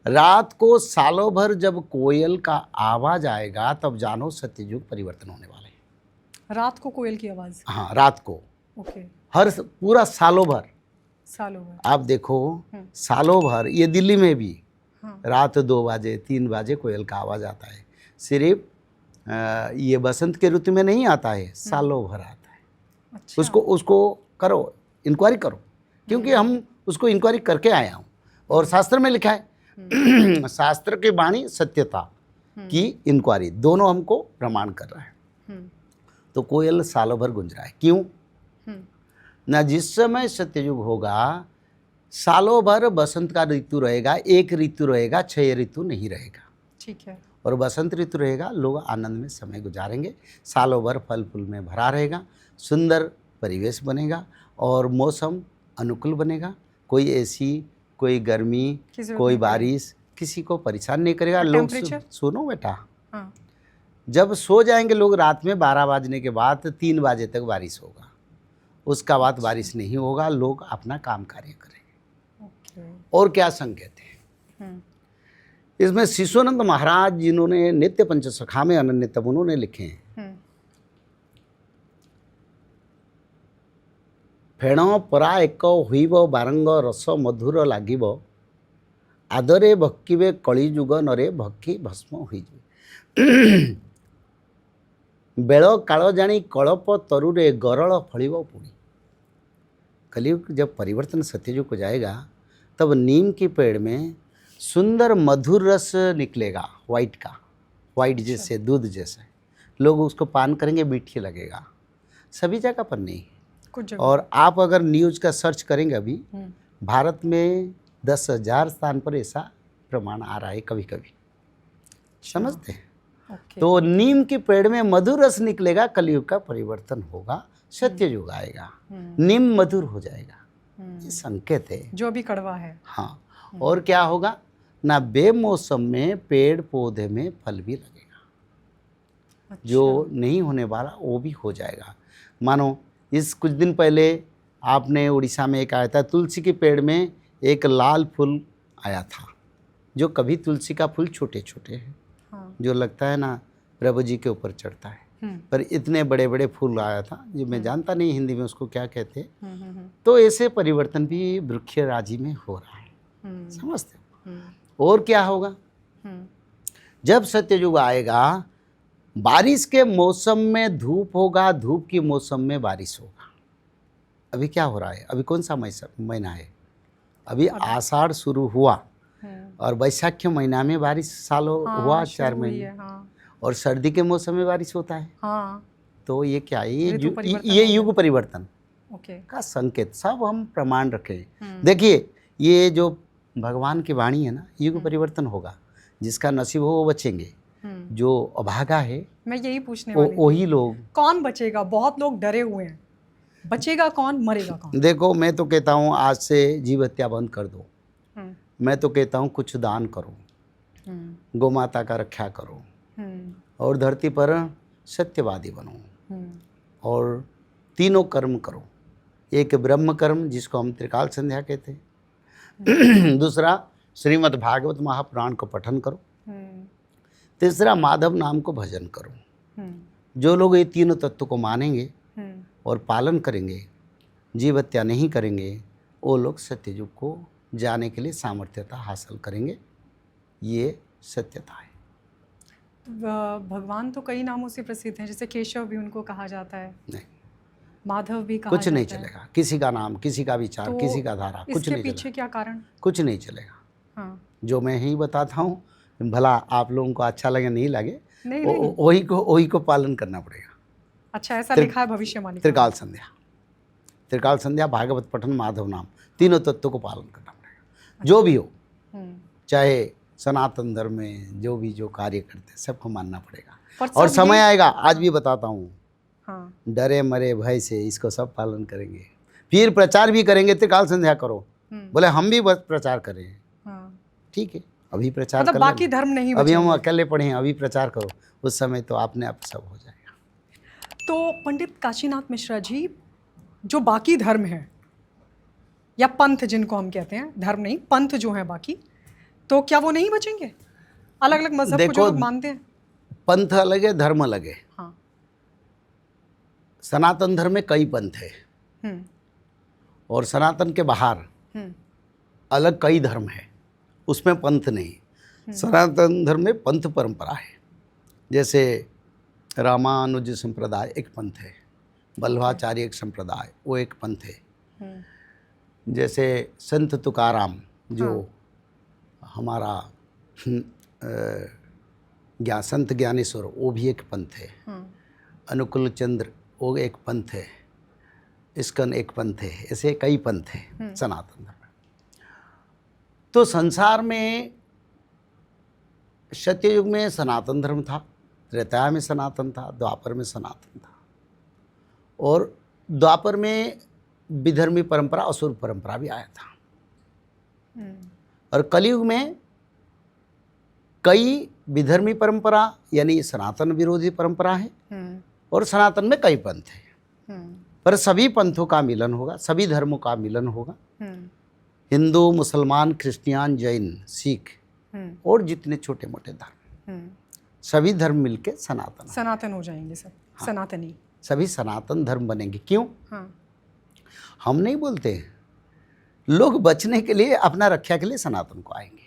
रात को सालों भर जब कोयल का आवाज आएगा तब जानो सत्ययुग परिवर्तन होने वाले हैं। रात को कोयल की आवाज? हाँ, रात को। ओके। हर पूरा सालों भर सालों भर। आप देखो सालों भर, ये दिल्ली में भी हाँ। रात 2 बजे 3 बजे कोयल का आवाज़ आता है। सिर्फ ये बसंत के ऋतु में नहीं आता है, सालों भर आता है। अच्छा। उसको करो, इंक्वायरी करो, क्योंकि हम उसको इंक्वायरी करके आया हूँ और शास्त्र में लिखा है शास्त्र की वाणी सत्यता की इंक्वायरी दोनों हमको प्रमाण कर रहा है। तो कोयल सालों भर गूंज रहा है। क्यों ना? जिस समय सत्ययुग होगा सालों भर बसंत का ऋतु रहेगा, एक ऋतु रहेगा, 6 ऋतु नहीं रहेगा। ठीक है। और बसंत ऋतु रहेगा, लोग आनंद में समय गुजारेंगे, सालों भर फल फूल में भरा रहेगा, सुंदर परिवेश बनेगा और मौसम अनुकूल बनेगा। कोई ऐसी, कोई गर्मी, कोई बारिश किसी को परेशान नहीं करेगा। लोग सुनो बेटा, हाँ। जब सो जाएंगे लोग रात में 12 बजने के बाद 3 बजे तक बारिश होगा, उसका बाद बारिश नहीं होगा, लोग अपना काम कार्य करेंगे। और क्या संकेत है इसमें? शिशुनंद महाराज जिन्होंने नित्य पंचसखा में अनन्यतम उन्होंने लिखे हैं, फेण परा एक हुईब बारंग रस मधुर लागिब, आदरे भक्किबे कलिजुग नरे भक्ति भस्म होइजिबे। बेल काल जानी कलप तरुरे गरल फलिब पुणी। कलयुग जब परिवर्तन सत्ययुग को जाएगा तब नीम के पेड़ में सुंदर मधुर रस निकलेगा, वाइट का, वाइट जैसे दूध जैसे। लोग उसको पान करेंगे, मीठी लगेगा। सभी जगह पर नहीं, कुछ जगह। और आप अगर न्यूज़ का सर्च करेंगे अभी भारत में 10,000 स्थान पर ऐसा प्रमाण आ रहा है कभी कभी, समझते हैं? तो नीम के पेड़ में मधुर रस निकलेगा, कलयुग का परिवर्तन होगा, सत्ययुग आएगा, नीम मधुर हो जाएगा। ये संकेत है जो अभी कड़वा है। हाँ। और क्या होगा ना? बेमौसम में पेड़ पौधे में फल भी लगेगा। अच्छा। जो नहीं होने वाला वो भी हो जाएगा। मानो इस कुछ दिन पहले आपने उड़ीसा में एक आया था, तुलसी के पेड़ में एक लाल फूल आया था, जो कभी तुलसी का फूल छोटे छोटे हैं। हाँ। जो लगता है ना प्रभु जी के ऊपर चढ़ता है, पर इतने बड़े बड़े फूल आया था, जो मैं जानता नहीं हिंदी में उसको क्या कहते। तो ऐसे परिवर्तन भी वृक्ष राजी में हो रहा है, समझते हो? और क्या होगा? जब सत्ययुग आएगा, बारिश के मौसम में धूप होगा, धूप के मौसम में बारिश होगा। अभी क्या हो रहा है? अभी कौन सा महीना है? अभी आषाढ़ शुरू हुआ और वैशाख महीना में बारिश सालों हुआ, 4 महीने। और सर्दी के मौसम में बारिश होता है। हाँ। तो ये क्या है? ये युग परिवर्तन का संकेत, सब हम प्रमाण रखें। देखिए, ये जो भगवान की वाणी है ना, युग परिवर्तन होगा, जिसका नसीब हो वो बचेंगे, जो अभागा है, मैं यही पूछने वाली थी, वही लोग। कौन बचेगा? बहुत लोग डरे हुए हैं, बचेगा कौन, मरेगा कौन? देखो, मैं तो कहता हूँ आज से जीव हत्या बंद कर दो। मैं तो कहता हूँ कुछ दान करो, गौ माता का रक्षा करो, और धरती पर सत्यवादी बनो, और तीनों कर्म करो। एक ब्रह्म कर्म जिसको हम त्रिकाल संध्या कहते हैं, दूसरा श्रीमद् भागवत महापुराण को पठन करो, तीसरा माधव नाम को भजन करो। जो लोग ये तीनों तत्व को मानेंगे और पालन करेंगे, जीव हत्या नहीं करेंगे, वो लोग सत्ययुग को जाने के लिए सामर्थ्यता हासिल करेंगे। ये सत्यता है। भगवान तो कई नामों से प्रसिद्ध हैं, जैसे केशव भी उनको कहा जाता है, नहीं, माधव भी कहा कुछ जाता नहीं है। चलेगा, किसी का नाम, किसी का विचार, तो किसी का धारा, कुछ नहीं पीछे चलेगा। क्या कारण? कुछ नहीं चलेगा। हाँ। जो मैं ही बताता हूँ, भला आप लोगों को अच्छा लगे नहीं लगे, नहीं। वही को पालन करना पड़ेगा। अच्छा, ऐसा लिखा है भविष्यवाणी? त्रिकाल संध्या, भागवत पठन, माधव नाम, तीनों तत्वों को पालन करना पड़ेगा। जो भी हो, चाहे सनातन धर्म में जो भी जो कार्य करते हैं, सबको मानना पड़ेगा। और समय आएगा, आज भी बताता हूँ, हाँ, डरे मरे भय से इसको सब पालन करेंगे, फिर प्रचार भी करेंगे। त्रिकाल संध्या करो, बोले हम भी बस प्रचार करें। हाँ। ठीक है, अभी प्रचार मतलब बाकी धर्म नहीं, अभी हम अकेले पढ़े हैं, अभी प्रचार करो, उस समय तो आपने आप सब हो जाएगा। तो पंडित काशीनाथ मिश्रा जी, जो बाकी धर्म है या पंथ जिनको हम कहते हैं, धर्म नहीं पंथ जो है बाकी, तो क्या वो नहीं बचेंगे? अलग अलग मजहब को जो लोग मानते हैं। पंथ अलग है, धर्म अलग है। हाँ। सनातन धर्म में कई पंथ है, और सनातन के बाहर हम्म, अलग कई धर्म है, उसमें पंथ नहीं। सनातन धर्म में पंथ परंपरा है। जैसे रामानुज संप्रदाय एक पंथ है, वल्लभाचार्य एक संप्रदाय, वो एक पंथ है। हम्म, जैसे संत तुकाराम जो हमारा संत ज्ञानेश्वर, वो भी एक पंथ है। अनुकूल चंद्र वो एक पंथ है। इस्कन एक पंथ है। ऐसे कई पंथ है सनातन धर्म। तो संसार में सत्ययुग में सनातन धर्म था, त्रेता में सनातन था, द्वापर में सनातन था, और द्वापर में विधर्मी परंपरा असुर परंपरा भी आया था। और कलयुग में कई विधर्मी परंपरा यानी सनातन विरोधी परंपरा है, और सनातन में कई पंथ है। पर सभी पंथों का मिलन होगा, सभी धर्मों का मिलन होगा। हिंदू, मुसलमान, क्रिश्चियन, जैन, सिख और जितने छोटे मोटे धर्म, सभी धर्म मिलके सनातन हो जाएंगे सब। हाँ। सनातनी सभी सनातन धर्म बनेंगे। क्यों? हाँ। हम नहीं बोलते, लोग बचने के लिए, अपना रक्षा के लिए सनातन को आएंगे।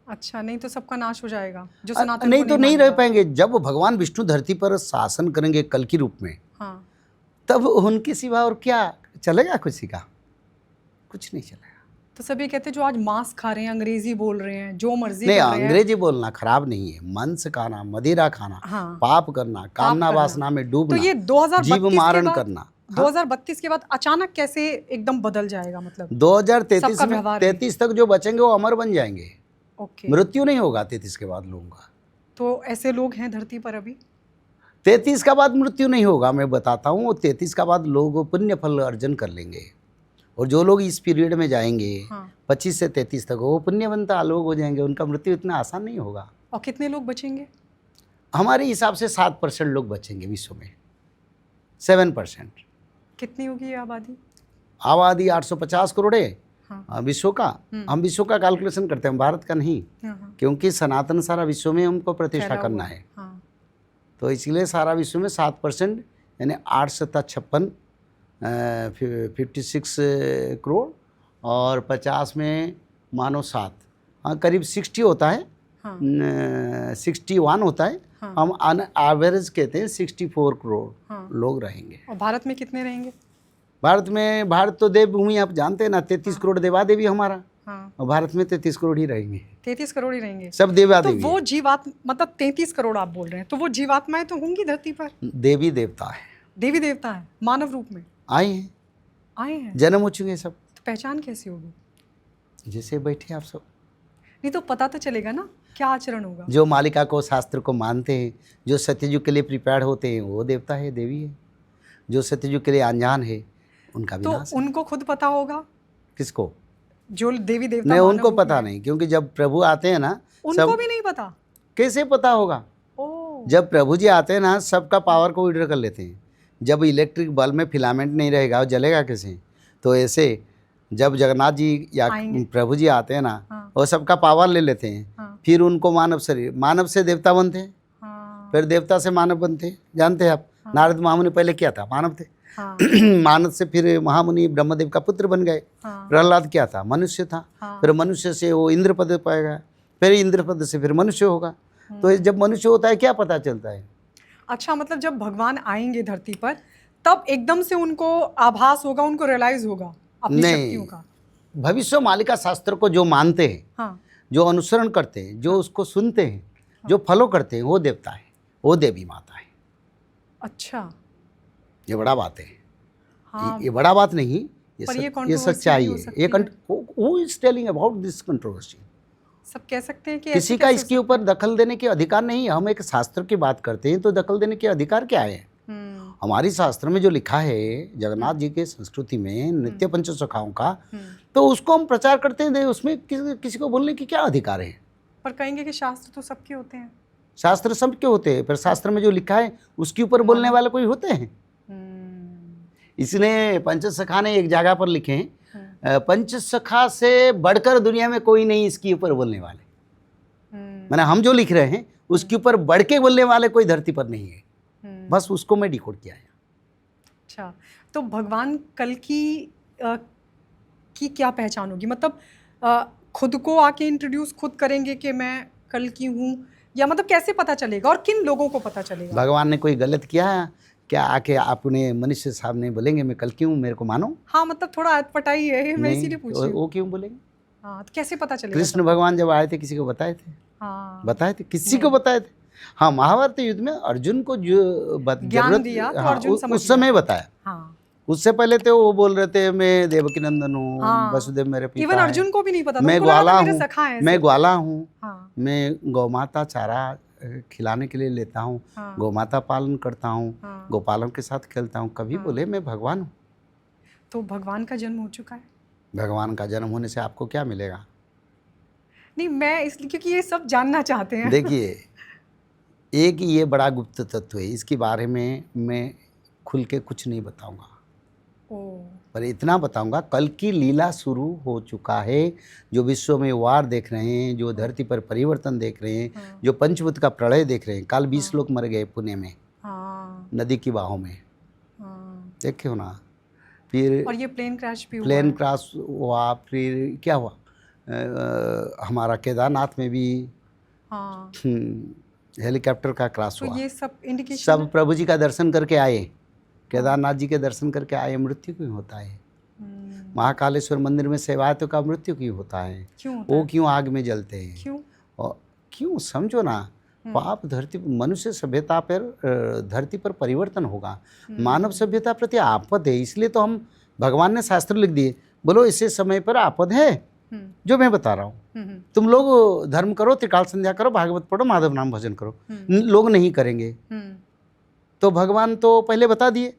अच्छा, नहीं तो सबका नाश हो जाएगा जो सनातन नहीं तो नहीं रह पाएंगे। जब भगवान विष्णु धरती पर शासन करेंगे कल की रूप में, हाँ, तब उनके सिवा और क्या चलेगा? किसी का कुछ नहीं चलेगा। तो सभी कहते हैं जो आज मांस खा रहे हैं, अंग्रेजी बोल रहे हैं, जो मर्जी नहीं, कर रहे हैं। अंग्रेजी बोलना खराब नहीं है। मांस खाना, मदिरा खाना, हाँ, पाप करना, कामना वासना में डूबना, तो ये 2032 जीव मारण करना, 2032 के बाद अचानक कैसे एकदम बदल जाएगा? मतलब 2033 तक जो बचेंगे वो अमर बन जाएंगे। ओके। मृत्यु नहीं होगा 33 के बाद लोगों का। तो ऐसे लोग हैं धरती पर अभी? 33 का बाद मृत्यु नहीं होगा, मैं बताता हूँ। 33 का बाद लोग पुण्य फल अर्जन कर लेंगे, और जो लोग इस पीरियड में जाएंगे, हाँ, 25 से 33 तक, वो पुण्यवंत लोग हो जाएंगे। उनका मृत्यु इतना आसान नहीं होगा। और कितने लोग बचेंगे? हमारे हिसाब से 7% लोग बचेंगे विश्व में। 7%। कितनी होगी ये आबादी? आबादी 850 करोड़ है, हाँ, विश्व का। हम विश्व का कैलकुलेशन करते हैं, भारत का नहीं, क्योंकि सनातन सारा विश्व में हमको प्रतिष्ठा करना है। हाँ। तो इसलिए सारा विश्व में 7% यानी 8 सत्ता 56, 56 करोड़, और 50 में मानो 7, हाँ, करीब 60 होता है। हाँ। 61 होता है। हाँ। हम एवरेज कहते हैं 64 करोड़, हाँ, लोग रहेंगे। और भारत में कितने रहेंगे? भारत तो देवभूमि, आप जानते हैं ना, 33 करोड़ देवा देवी हमारा। हाँ। और भारत में 33 करोड़ ही रहेंगे। 33 करोड़ ही रहेंगे, सब देवा देवी। तो वो जीवात्मा, मतलब 33 करोड़ आप बोल रहे हैं, तो वो जीवात्माएं तो होंगी धरती पर? देवी देवता है। देवी देवता है, मानव रूप में आए हैं, जन्म हो चुके हैं सब। तो पहचान कैसी होगी? जैसे बैठे आप सब। नहीं तो पता तो चलेगा ना क्या आचरण होगा। जो मालिका को, शास्त्र को मानते हैं, जो सत्ययुग के लिए प्रिपेयर्ड होते हैं, वो देवता है, देवी है। जो सत्ययुग के लिए अनजान है, उनका विनाश तो उनको खुद पता होगा। किसको? जो देवी देवता। नहीं, उनको पता नहीं, क्योंकि जब प्रभु आते हैं ना, उनको भी नहीं पता। कैसे पता होगा? जब प्रभु जी आते हैं ना, सबका पावर को विड्रॉ कर लेते हैं। जब इलेक्ट्रिक बल्ब में फिलामेंट नहीं रहेगा, वो जलेगा कैसे? तो ऐसे जब जगन्नाथ जी या प्रभु जी आते हैं ना, हाँ, वो सबका पावर ले लेते हैं। हाँ। फिर उनको मानव शरीर, मानव से देवता बनते हैं। हाँ। फिर देवता से मानव बनते हैं। जानते हैं आप, हाँ, नारद महामुनि पहले क्या था? मानव थे। हाँ। मानव से फिर महामुनि ब्रह्मदेव का पुत्र बन गए। हाँ। प्रहलाद क्या था? मनुष्य था। हाँ। फिर मनुष्य से वो इंद्र पद पाएगा, फिर इंद्र पद से फिर मनुष्य होगा। तो जब मनुष्य होता है, क्या पता चलता है? अच्छा, मतलब जब भगवान आएंगे धरती पर, तब एकदम से उनको आभास होगा, उनको रियलाइज होगा अपनी शक्तियों का। भविष्य मालिका शास्त्र को जो मानते हैं, हाँ, जो अनुसरण करते हैं, जो उसको सुनते हैं, हाँ, जो फॉलो करते हैं, वो देवता है, वो देवी माता है। अच्छा, ये बड़ा बात है। हाँ, ये बड़ा बात नहीं, ये सच्चाई है। ये who is telling about this controversy? सब कह सकते हैं कि किसी का इसके ऊपर दखल देने के अधिकार नहीं है। हम एक शास्त्र की बात करते हैं, तो दखल देने के अधिकार क्या है? हमारी शास्त्र में जो लिखा है जगन्नाथ जी के संस्कृति में नित्य पंच सखाओं का, तो उसको हम प्रचार करते हैं। उसमें किसी को बोलने की क्या अधिकार है? पर कहेंगे कि शास्त्र तो सबके होते हैं। शास्त्र सबके होते हैं, पर शास्त्र में जो लिखा है उसके ऊपर बोलने वाले कोई होते हैं? इसलिए पंचसखा ने एक जगह पर लिखे हैं, पंचसखा से बढ़कर दुनिया में कोई नहीं इसके ऊपर बोलने वाले। मैंने हम जो लिख रहे हैं उसके ऊपर बढ़ के बोलने वाले कोई धरती पर नहीं है। बस उसको मैं डिकोड किया है। अच्छा, तो भगवान कल की की क्या पहचान होगी? मतलब खुद को आके इंट्रोड्यूस खुद करेंगे कि मैं कल की हूँ, या मतलब कैसे पता चलेगा और किन लोगों को पता चलेगा? भगवान ने कोई गलत किया है क्या? आके अपने मनुष्य सामने बोलेंगे मैं कल की हूँ, मेरे को मानो? हाँ, मतलब थोड़ा अटपटाई है, मैं इसीलिए नहीं, पूछ रही हूँ। वो क्यों बोलेंगे? हाँ, तो कैसे पता चलेगा कृष्ण तब? भगवान जब आए थे किसी को बताए थे? हाँ, बताए थे? किसी को नहीं। बताए थे? हाँ, महाभारत युद्ध में अर्जुन को जो ज्ञान जरूरत, दिया तो हाँ, अर्जुन समझ उस गया। समय बताया। हाँ, उससे पहले तो वो बोल रहे थे मैं देवकी नंदन हूँ, हाँ। वसुदेव मेरे इवन पिता है, अर्जुन को भी नहीं पता था, मैं उनको लगा था ग्वाला मेरे हूँ, सखा हैं मैं सिर्फ। ग्वाला हूँ, हाँ, मैं गौमाता चारा खिलाने के लिए लेता हूँ, हाँ, गौमाता पालन करता हूँ, हाँ। गोपालों के साथ खेलता हूँ। कभी हाँ। बोले मैं भगवान हूँ? तो भगवान का जन्म हो चुका है? भगवान का जन्म होने से आपको क्या मिलेगा? नहीं, मैं इसलिए क्योंकि ये सब जानना चाहते हैं। देखिए, एक ये बड़ा गुप्त तत्व है, इसके बारे में मैं खुल के कुछ नहीं बताऊंगा, ओ, पर इतना बताऊंगा कल की लीला शुरू हो चुका है। जो विश्व में वार देख रहे हैं, जो धरती पर परिवर्तन देख रहे हैं, हाँ, जो पंचभूत का प्रलय देख रहे हैं। कल 20 हाँ, लोग मर गए पुणे में, हाँ, नदी की बाहों में, हाँ। देखे हो ना? फिर और ये प्लेन क्रैश भी हुआ प्लेन है। क्रैश हुआ, फिर क्या हुआ, हमारा केदारनाथ में भी हाँ, हेलीकॉप्टर का क्रैश तो हुआ। ये सब इंडिकेशन सब है। प्रभु जी का दर्शन करके आए, केदारनाथ जी के दर्शन करके आए, मृत्यु क्यों होता है? महाकालेश्वर मंदिर में सेवायतों का मृत्यु क्यों होता है? क्यों होता वो है? क्यों आग में जलते हैं? क्यों? और क्यों, समझो ना, पाप धरती, मनुष्य सभ्यता पर धरती पर परिवर्तन होगा, मानव सभ्यता प्रति आपद है। इसलिए तो हम, भगवान ने शास्त्र लिख दिए, बोलो इसे समय पर आपद है जो मैं बता रहा हूँ। तुम लोग धर्म करो, त्रिकाल संध्या करो, भागवत पढ़ो, माधव नाम भजन करो। लोग नहीं करेंगे तो भगवान तो पहले बता दिए,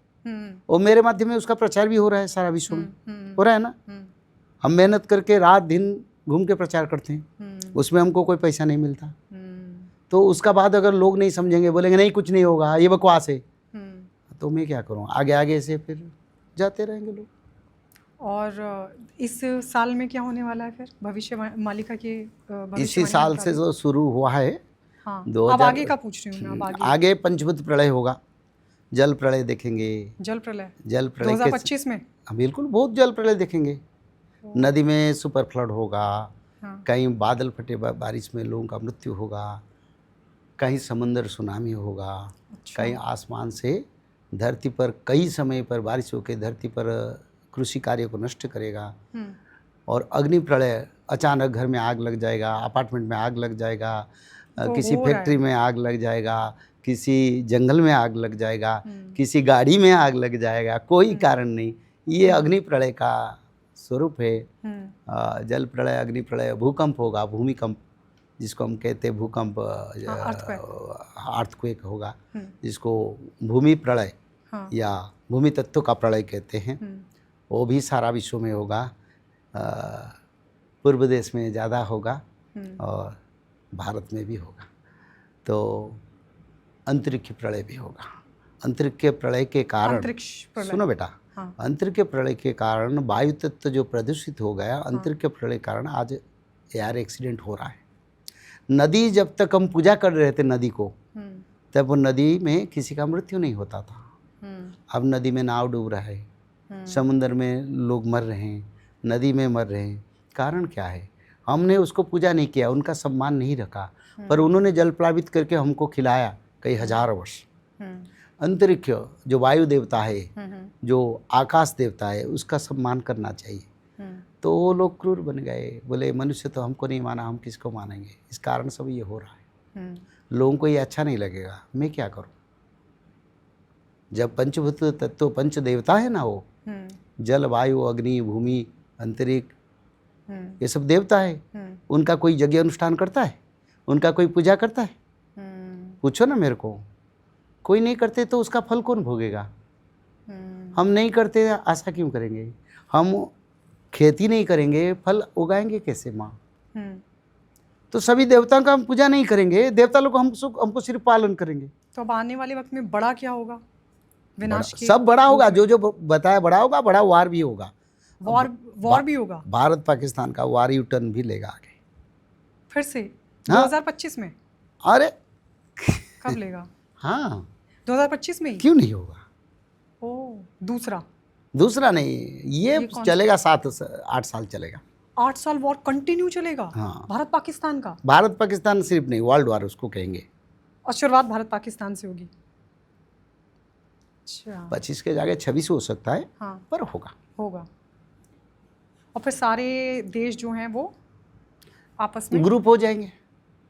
और मेरे माध्यम में उसका प्रचार भी हो रहा है सारा विश्व में, हो रहा है ना। हम मेहनत करके रात दिन घूम के प्रचार करते हैं, उसमें हमको कोई पैसा नहीं मिलता। तो उसका बाद अगर लोग नहीं समझेंगे, बोलेंगे नहीं कुछ नहीं होगा, ये बकवास है, तो मैं क्या करूँ? आगे आगे से फिर जाते रहेंगे लोग। और इस साल में क्या होने वाला है फिर? भविष्य मालिका के इसी साल से जो शुरू हुआ है, हाँ, 2000 अब आगे का पूछ रही हूँ मैं, अब आगे। आगे पंचभूत प्रलय होगा, जल प्रलय देखेंगे। जल प्रलय जल प्रलय 2025 में? हाँ, बिल्कुल, बहुत जल प्रलय देखेंगे। नदी में सुपर फ्लड होगा, कहीं बादल फटे बारिश में लोगों का मृत्यु होगा, कहीं समुद्र सुनामी होगा, कहीं आसमान से धरती पर कई समय पर बारिश होकर धरती पर कृषि कार्य को नष्ट करेगा। और अग्नि प्रलय, अचानक घर में आग लग जाएगा, अपार्टमेंट में आग लग जाएगा, किसी फैक्ट्री में आग लग जाएगा, किसी जंगल में आग लग जाएगा, किसी गाड़ी में आग लग जाएगा, कोई कारण नहीं। ये अग्नि प्रलय का स्वरूप है। जल प्रलय, अग्नि प्रलय, भूकंप होगा, भूमिकंप जिसको हम कहते हैं, भूकंप, अर्थक्वेक होगा, जिसको भूमि प्रलय या भूमि तत्व का प्रलय कहते हैं, वो भी सारा विश्व में होगा। पूर्व देश में ज़्यादा होगा और भारत में भी होगा। तो अंतरिक्ष प्रलय भी होगा। अंतरिक्ष प्रलय के कारण, सुनो बेटा, अंतरिक्ष प्रलय के कारण वायु तत्व जो प्रदूषित हो गया, अंतरिक्ष प्रलय के कारण आज एयर एक्सीडेंट हो रहा है। नदी, जब तक हम पूजा कर रहे थे नदी को, तब वो नदी में किसी का मृत्यु नहीं होता था। अब नदी में नाव डूब रहा है, समुद्र में लोग मर रहे हैं, नदी में मर रहे हैं। कारण क्या है? हमने उसको पूजा नहीं किया, उनका सम्मान नहीं रखा, पर उन्होंने जल प्लावित करके हमको खिलाया कई हजार वर्ष। अंतरिक्ष जो वायु देवता है, जो आकाश देवता है, उसका सम्मान करना चाहिए। तो वो लोग क्रूर बन गए, बोले मनुष्य तो हमको नहीं माना, हम किसको मानेंगे। इस कारण सब ये हो रहा है। लोगों को ये अच्छा नहीं लगेगा, मैं क्या करूं? जब पंचभूत तत्व पंच देवता है ना, वो जल, वायु, अग्नि, भूमि, अंतरिक्ष, ये सब देवता है। उनका कोई यज्ञ अनुष्ठान करता है? उनका कोई पूजा करता है? पूछो ना मेरे को। कोई नहीं करते तो उसका फल कौन भोगेगा? हम नहीं करते, आशा क्यों करेंगे? हम खेती नहीं करेंगे, फल उगाएंगे कैसे माँ? तो सभी देवताओं का हम पूजा नहीं करेंगे, देवता लोग हमको सिर्फ पालन करेंगे। तो अब आने वाले वक्त में बड़ा क्या होगा? विनाश की सब बड़ा होगा, जो बताया बड़ा होगा, बड़ा वार भी होगा। वॉर भी होगा। भारत पाकिस्तान का वार यूटर्न भी लेगा आगे फिर से 2025 में? अरे कब लेगा? हाँ, 2025 में ही? क्यों नहीं होगा? ओ, दूसरा दूसरा नहीं, ये कौन चलेगा 7-8 साल चलेगा। 8 साल वॉर कंटिन्यू चलेगा? हाँ। भारत पाकिस्तान का? भारत पाकिस्तान सिर्फ नहीं, वर्ल्ड वार उसको कहेंगे। और शुरुआत भारत पाकिस्तान से होगी? अच्छा। 25 के जगह 26 हो सकता है। हाँ। पर होगा। और फिर सारे देश जो हैं वो आपस में ग्रुप हो जाएंगे।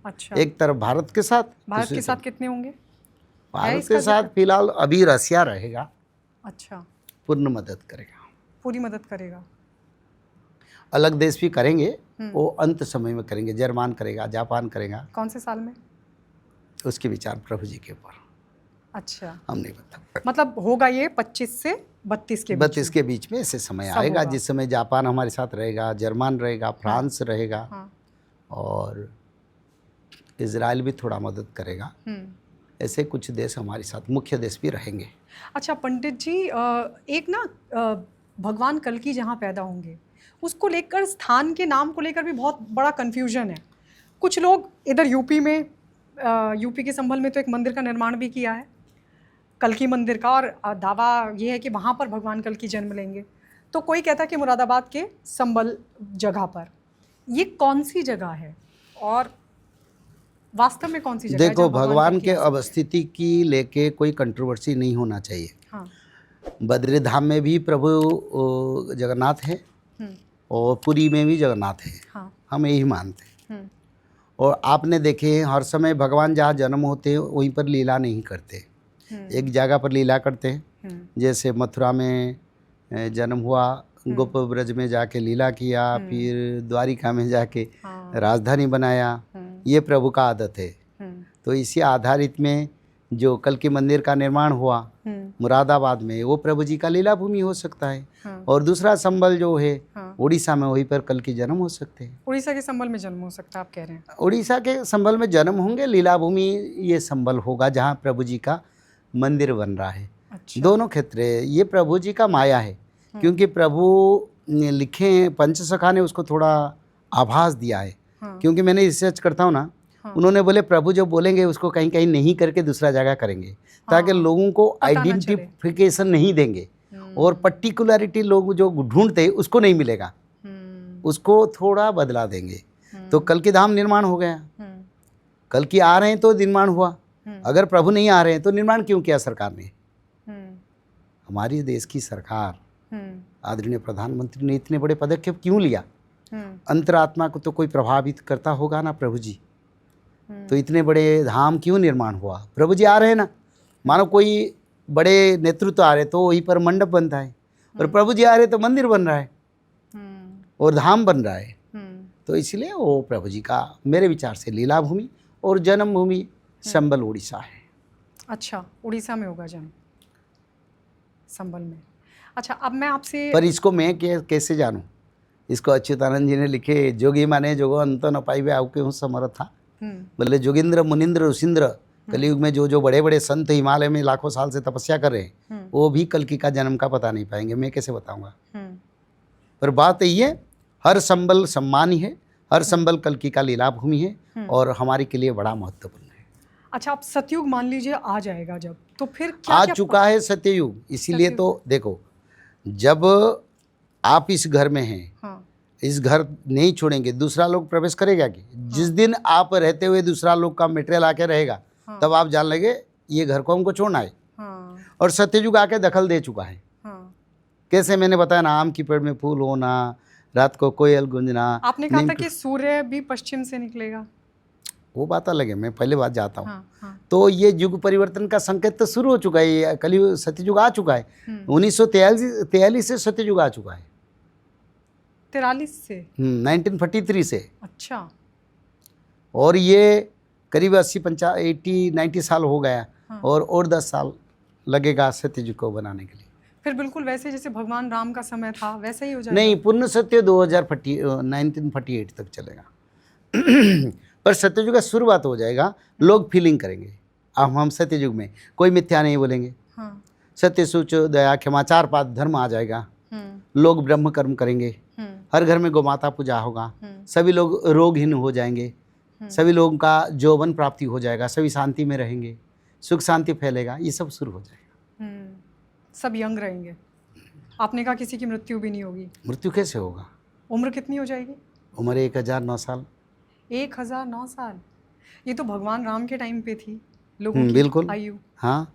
अच्छा। एक तरफ भारत के साथ, भारत दूसरी के साथ तरफ कितने होंगे? भारत इसका के साथ फिलहाल अभी रसिया रहेगा, अच्छा, पूर्ण मदद करेगा। पूरी मदद करेगा। अलग देश भी करेंगे, वो अंत समय में करेंगे। जर्मन करेगा, जापान करेगा। कौन से साल में? उसके विचार प्रभु जी के ऊपर, अच्छा। हम नहीं बता। मतलब होगा ये 25 से 32 के बीच 32 के बीच में ऐसे समय सब आएगा होगा। जिस समय जापान हमारे साथ रहेगा, जर्मन रहेगा, फ्रांस रहेगा, हाँ। और इजराइल भी थोड़ा मदद करेगा। ऐसे कुछ देश हमारे साथ, मुख्य देश भी रहेंगे। अच्छा पंडित जी, एक ना भगवान कल्कि जहाँ पैदा होंगे उसको लेकर, स्थान के नाम को लेकर भी बहुत बड़ा कन्फ्यूजन है। कुछ लोग इधर यूपी में, यूपी के संभल में तो एक मंदिर का निर्माण भी किया है, कल्कि मंदिर का, और दावा ये है कि वहाँ पर भगवान कल्कि जन्म लेंगे। तो कोई कहता है कि मुरादाबाद के संभल जगह पर। ये कौन सी जगह है और वास्तव में कौन सी जगह है देखो, जहाँ भगवान कल्कि के आ सकते हैं? अवस्थिति की लेके कोई कंट्रोवर्सी नहीं होना चाहिए। हाँ। बद्री धाम में भी प्रभु जगन्नाथ है, और पुरी में भी जगन्नाथ है। हाँ। हम यही मानते हैं। और आपने देखे हर समय भगवान जहाँ जन्म होते हैं वहीं पर लीला नहीं करते, एक जगह पर लीला करते हैं। जैसे मथुरा में जन्म हुआ, गोप ब्रज में जाके लीला किया, फिर द्वारिका में जाके राजधानी बनाया। ये प्रभु का आदत है। तो इसी आधारित में जो कल्कि मंदिर का निर्माण हुआ मुरादाबाद में, वो प्रभु जी का लीला भूमि हो सकता है। और दूसरा संबल जो है उड़ीसा में, वहीं पर कल्कि जन्म हो सकते हैं। उड़ीसा के संबल में जन्म हो सकता है आप कह रहे हैं? उड़ीसा के संबल में जन्म होंगे, लीला भूमि ये संबल होगा जहाँ प्रभु जी का मंदिर बन रहा है। अच्छा। दोनों क्षेत्र है, ये प्रभु जी का माया है। क्योंकि प्रभु ने लिखे पंचसखा ने उसको थोड़ा आभास दिया है। क्योंकि मैंने रिसर्च करता हूँ ना, उन्होंने बोले प्रभु जो बोलेंगे उसको कहीं कहीं नहीं करके दूसरा जगह करेंगे, ताकि लोगों को आइडेंटिफिकेशन नहीं देंगे, और पर्टिकुलरिटी लोग जो ढूंढते उसको नहीं मिलेगा, उसको थोड़ा बदला देंगे। तो कल्कि धाम निर्माण हो गया, कल्कि आ रहे हैं तो निर्माण हुआ। अगर प्रभु नहीं आ रहे हैं तो निर्माण क्यों किया सरकार ने? हमारी देश की सरकार, आदरणीय प्रधानमंत्री ने इतने बड़े पदक्षेप क्यों लिया? अंतरात्मा को तो कोई प्रभावित करता होगा ना प्रभु जी। तो इतने बड़े धाम क्यों निर्माण हुआ? प्रभु जी आ रहे हैं ना, मानो कोई बड़े नेतृत्व आ रहे तो वहीं पर मंडप बनता है, और प्रभु जी आ रहे तो मंदिर बन रहा है और धाम बन रहा है। तो इसलिए वो प्रभु जी का मेरे विचार से लीला भूमि और जन्मभूमि संबल उड़ीसा है। अच्छा, उड़ीसा में होगा जन्म, संबल में। अच्छा, अब मैं आपसे, पर इसको मैं कैसे जानूं? इसको अच्युतानंद जी ने लिखे, जोगी माने जोगो अंत न पाइबे आउके हूँ समर्था। बोले जोगिंद्र मुनिंद्र ऋषिंद्र, कलयुग में जो जो बड़े बड़े संत हिमालय में लाखों साल से तपस्या कर रहे हैं, वो भी कल्कि का जन्म का पता नहीं पाएंगे। मैं कैसे बताऊंगा? पर बात यही है, हर संबल सम्मानी है, हर संबल कल्कि का लीला भूमि है, और हमारे के लिए बड़ा महत्वपूर्ण है। अच्छा, आप सतयुग मान लीजिए आ जाएगा जब, तो फिर क्या आ चुका है सत्ययुग। इसीलिए तो देखो, जब आप इस घर में हैं, इस घर नहीं छोड़ेंगे, दूसरा लोग प्रवेश करेगा कि? जिस दिन आप रहते हुए दूसरा लोग का मटेरियल आके रहेगा, तब आप जान लेंगे ये घर को हमको छोड़ना है। और सत्ययुग आके दखल दे चुका है। कैसे? मैंने बताया ना, आम की पेड़ में फूल होना, रात को कोयल गुंजना। आपने कहा था कि सूर्य भी पश्चिम से निकलेगा, वो बात अलग है, मैं पहले बात जाता हूँ। तो ये युग परिवर्तन का संकेत तो शुरू हो चुका है, कलयुग सत्ययुग आ चुका है। 1943 से सत्ययुग आ चुका है। 43 से? 1943 से। अच्छा। और ये करीब 80-90 साल हो गया। और 10 साल लगेगा सत्ययुग को बनाने के लिए। फिर बिल्कुल वैसे जैसे भगवान राम का समय था वैसा ही हो जाएगा? नहीं, पूर्ण सत्य 1948 तक चलेगा। पर सत्ययुग का शुरुआत हो जाएगा, लोग फीलिंग करेंगे। अब हम सत्ययुग में कोई मिथ्या नहीं बोलेंगे। सत्य, सूच, दया, क्षमा, 4 पाद धर्म आ जाएगा। लोग ब्रह्म कर्म करेंगे, हर घर में गोमाता पूजा होगा, सभी लोग रोगहीन हो जाएंगे, सभी लोगों का यौवन प्राप्ति हो जाएगा, सभी शांति में रहेंगे, सुख शांति फैलेगा, ये सब शुरू हो जाएगा। सब यंग रहेंगे। आपने कहा किसी की मृत्यु भी नहीं होगी, मृत्यु कैसे होगा? उम्र कितनी हो जाएगी? उम्र 1009 साल। 1009 साल, ये तो भगवान राम के टाइम पे थी लोगों की बिल्कुल। आयु। हाँ,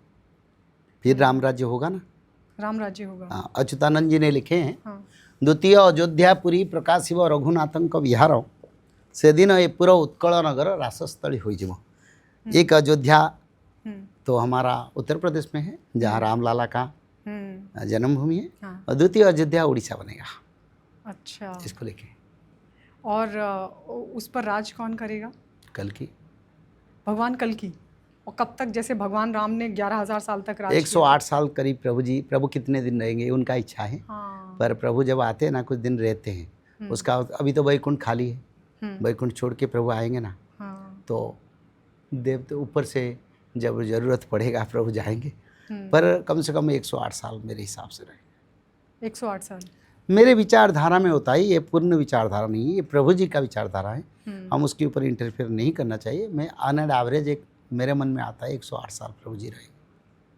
फिर राम राज्य होगा ना। राम राज्य होगा। हाँ, अच्युतानंद जी ने लिखे हैं, हाँ। द्वितीय अयोध्यापुरी प्रकाशिव रघुनाथंक विहार सेदिन ये पूरा उत्कल नगर रासस्थली हो। एक अयोध्या तो हमारा उत्तर प्रदेश में है जहाँ रामलाला का जन्मभूमि है, हाँ। और द्वितीय अयोध्या उड़ीसा बनेगा। अच्छा, इसको लेके और उस पर राज कौन करेगा? कल की भगवान कल की। और कब तक? जैसे भगवान राम ने 11,000 साल तक राज 108 साल करीब प्रभु कितने दिन रहेंगे उनका इच्छा है। हाँ। पर प्रभु जब आते हैं ना कुछ दिन रहते हैं, उसका अभी तो वैकुंठ खाली है, वैकुंठ छोड़ के प्रभु आएंगे ना। हाँ। तो देवते ऊपर से जब ज़रूरत पड़ेगा प्रभु जाएंगे, पर कम से कम 108 साल मेरे हिसाब से रहेंगे। 108 साल मेरे विचारधारा में होता है, ये पूर्ण विचारधारा नहीं है, ये प्रभु जी का विचारधारा है। हम उसके ऊपर इंटरफेयर नहीं करना चाहिए। मैं ऑन एंड एवरेज एक मेरे मन में आता है 108 साल प्रभु जी रहेंगे।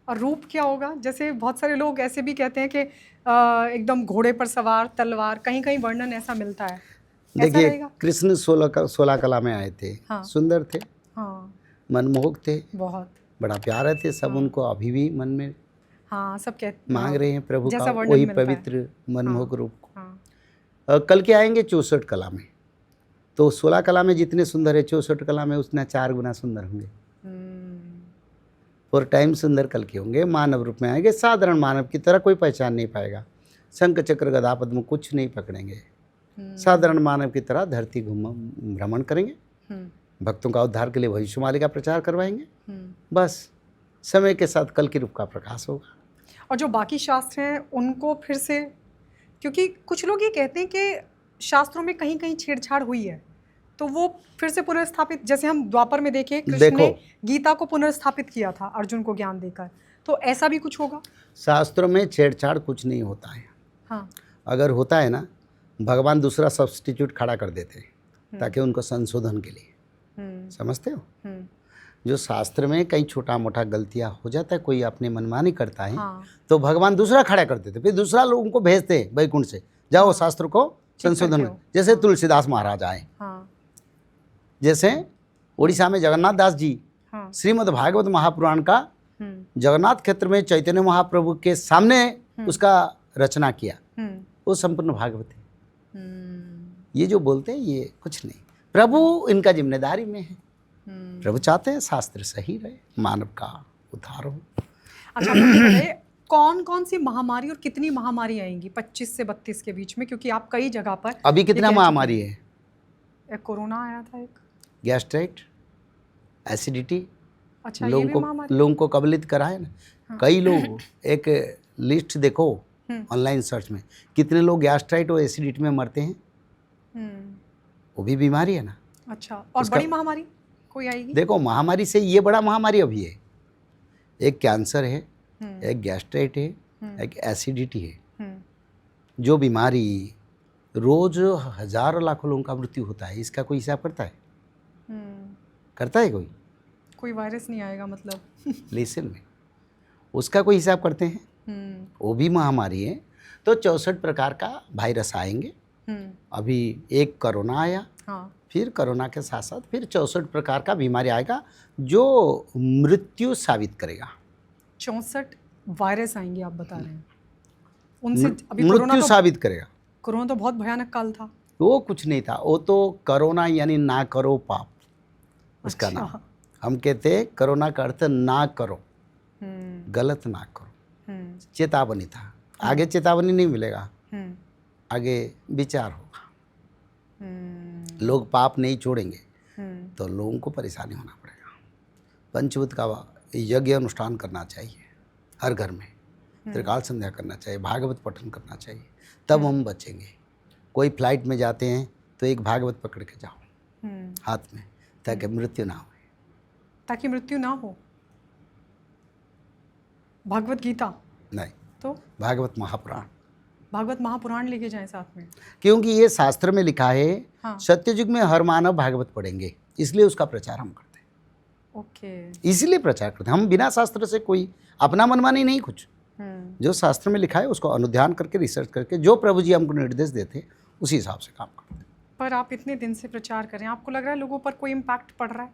और रूप क्या होगा? जैसे बहुत सारे लोग ऐसे भी कहते हैं कि एकदम घोड़े पर सवार, तलवार, कहीं कहीं वर्णन ऐसा मिलता है। देखिए, कृष्ण 16 कला में आए थे। हाँ। सुंदर थे। हाँ। मनमोहक थे, बहुत बड़ा प्यारे थे। सब उनको अभी भी मन में हाँ सब कहते मांग रहे हैं प्रभु जैसा का वर्णन वही मिलता है। पवित्र मनमोहक रूप को। हाँ। कल के आएंगे 64 कला में, तो 16 कला में जितने सुंदर है 64 कला में उसने 4 गुना सुंदर होंगे। और टाइम सुंदर कल के होंगे, मानव रूप में आएंगे। साधारण मानव की तरह कोई पहचान नहीं पाएगा, शंख चक्र गदा पद्म कुछ नहीं पकड़ेंगे। साधारण मानव की तरह धरती भ्रमण करेंगे, भक्तों का उद्धार के लिए भविष्यवाणी का प्रचार करवाएंगे। बस समय के साथ कल के रूप का प्रकाश होगा। और जो बाकी शास्त्र हैं उनको फिर से, क्योंकि कुछ लोग ये कहते हैं कि शास्त्रों में कहीं कहीं छेड़छाड़ हुई है, तो वो फिर से पुनर्स्थापित, जैसे हम द्वापर में देखें कृष्ण ने गीता को पुनर्स्थापित किया था अर्जुन को ज्ञान देकर, तो ऐसा भी कुछ होगा? शास्त्रों में छेड़छाड़ कुछ नहीं होता है। हाँ। अगर होता है ना, भगवान दूसरा सब्स्टिट्यूट खड़ा कर देते हैं ताकि उनको संशोधन के लिए। समझते हो? जो शास्त्र में कई छोटा मोटा गलतियां हो जाता है, कोई अपने मनमानी करता है, हाँ। तो भगवान दूसरा खड़ा कर देते, फिर दूसरा लोगों को भेजते हैं वैकुंठ से, जाओ हाँ। शास्त्र को संशोधन। जैसे तुलसीदास महाराज आए, हाँ। जैसे उड़ीसा में जगन्नाथ दास जी श्रीमद् भागवत महापुराण का जगन्नाथ क्षेत्र में चैतन्य महाप्रभु के सामने उसका रचना किया, वो संपूर्ण भागवत है। ये जो बोलते हैं ये कुछ नहीं, प्रभु इनका जिम्मेदारी में है। प्रभु चाहते हैं शास्त्र सही रहे, मानव का उद्धार हो। अच्छा, बताइए कौन कौन सी महामारी और कितनी महामारी आएंगी 25 से 32 के बीच में, क्योंकि आप कई जगह पर अभी कितना महामारी है? एक कोरोना आया था, एक गैस्ट्राइट, एसिडिटी। अच्छा, लोगों को कबलित करा है ना। हाँ। कई लोग, एक लिस्ट देखो ऑनलाइन सर्च में, कितने लोग गैस्ट्राइट और एसिडिटी में मरते हैं। वो भी बीमारी है ना। अच्छा, और बड़ी महामारी कोई आएगी? देखो, महामारी से ये बड़ा महामारी अभी है, एक कैंसर है, एक गैस्ट्राइट है, एक एसिडिटी है। जो बीमारी रोज हजारों लाखों लोगों का मृत्यु होता है, इसका कोई हिसाब करता है? करता है कोई वायरस नहीं आएगा मतलब लेसन में, उसका कोई हिसाब करते हैं? वो भी महामारी है। तो 64 प्रकार का वायरस आएंगे। अभी एक कोरोना आया। हाँ। फिर कोरोना के साथ साथ फिर 64 प्रकार का बीमारी आएगा जो मृत्यु साबित करेगा। 64 वायरस आएंगे आप बता रहे हैं, उनसे अभी मृत्यु साबित करेगा। कोरोना तो बहुत भयानक काल था। वो कुछ नहीं था, वो तो कोरोना यानी ना करो पाप, उसका अच्छा। नाम। हम कहते हैं कोरोना का अर्थ ना करो, गलत ना करो, चेतावनी था। आगे चेतावनी नहीं मिलेगा, आगे विचार होगा। लोग पाप नहीं छोड़ेंगे तो लोगों को परेशानी होना पड़ेगा। पंचभूत का यज्ञ अनुष्ठान करना चाहिए हर घर में, त्रिकाल संध्या करना चाहिए, भागवत पठन करना चाहिए, तब हम बचेंगे। कोई फ्लाइट में जाते हैं तो एक भागवत पकड़ के जाओ हाथ में, ताकि मृत्यु ना हो। ताकि मृत्यु ना हो। भागवत गीता नहीं तो भागवत महापुराण। भागवत महापुराण लेके जाएं साथ में, क्योंकि ये शास्त्र में लिखा है। हाँ। सत्ययुग में हर मानव भागवत पढ़ेंगे, इसलिए उसका प्रचार हम करते हैं। ओके। इसलिए प्रचार करते हैं हम, बिना शास्त्र से कोई अपना मनमानी नहीं कुछ। जो शास्त्र में लिखा है उसको अनुध्यान करके, रिसर्च करके, जो प्रभु जी हमको निर्देश देते उसी हिसाब से काम करते हैं। पर आप इतने दिन से प्रचार कर रहे हैं, आपको लग रहा है लोगों पर कोई इम्पैक्ट पड़ रहा है?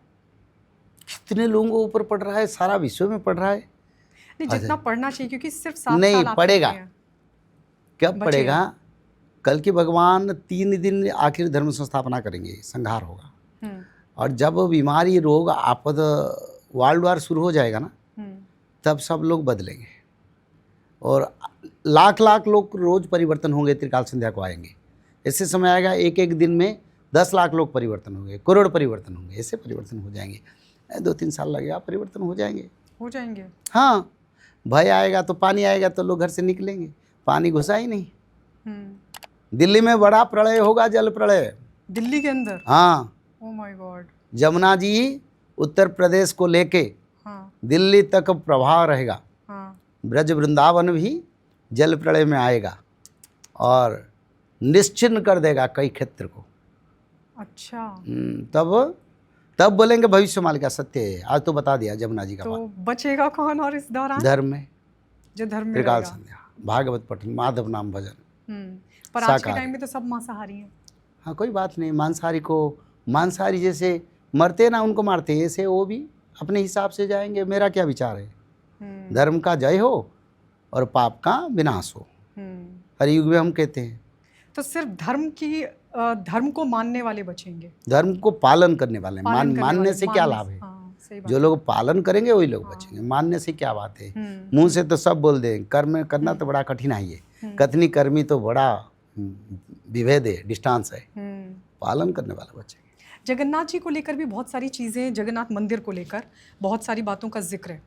कितने लोगों को ऊपर पड़ रहा है, सारा विश्व में पड़ रहा है। नहीं, जितना पढ़ना चाहिए, क्योंकि सिर्फ 7 नहीं साल आप पड़ेगा। करते हैं। कब पड़ेगा? कल की भगवान 3 दिन आखिर धर्म संस्थापना करेंगे, संहार होगा। और जब बीमारी, रोग, आपद, वर्ल्ड वार शुरू हो जाएगा ना, तब सब लोग बदलेंगे और लाख लाख लोग रोज परिवर्तन होंगे, त्रिकाल संध्या को आएंगे। ऐसे समय आएगा एक एक दिन में 10 लाख लोग परिवर्तन होंगे, करोड़ परिवर्तन होंगे, ऐसे परिवर्तन हो जाएंगे। 2-3 साल लगेगा, परिवर्तन हो जाएंगे। हाँ, भय आएगा तो, पानी आएगा तो लोग घर से निकलेंगे, पानी घुसा ही नहीं। दिल्ली में बड़ा प्रलय होगा, जल प्रलय, दिल्ली के अंदर। हाँ, oh my God. Jamuna ji Uttar Pradesh को लेके दिल्ली तक प्रवाह रहेगा। ब्रज वृंदावन भी जल प्रलय में आएगा और निश्चिन्न कर देगा कई क्षेत्र को। अच्छा। तब बोलेंगे भविष्य मालिका सत्य है। आज तो बता दिया जमुना जी का तो बात। बचेगा कौन और इस दौरान? धर्म में, जो धर्म में त्रिकाल रहेगा। संध्या, भागवत पठन, माधव नाम भजन। पर आज के टाइम में तो सब मांसाहारी हैं। हाँ, कोई बात नहीं। मांसाहारी जैसे मरते ना उनको मारते हैं, ऐसे वो भी अपने हिसाब से जाएंगे। मेरा क्या विचार है? धर्म का जय हो और पाप का विनाश हो, हर युग में हम कहते हैं। तो सिर्फ धर्म को मानने वाले बचेंगे, धर्म को पालन करने वाले। मानने से क्या लाभ है? जो लोग पालन करेंगे वही लोग बचेंगे। मानने से क्या बात है? मुंह से तो सब बोल दें, कर्म करना तो बड़ा कठिन है। कथनी कर्मी तो बड़ा विभेद है, डिस्टेंस है। पालन करने वाले बचेंगे। जगन्नाथ जी को लेकर भी बहुत सारी चीज़ें, जगन्नाथ मंदिर को लेकर बहुत सारी बातों का जिक्र है।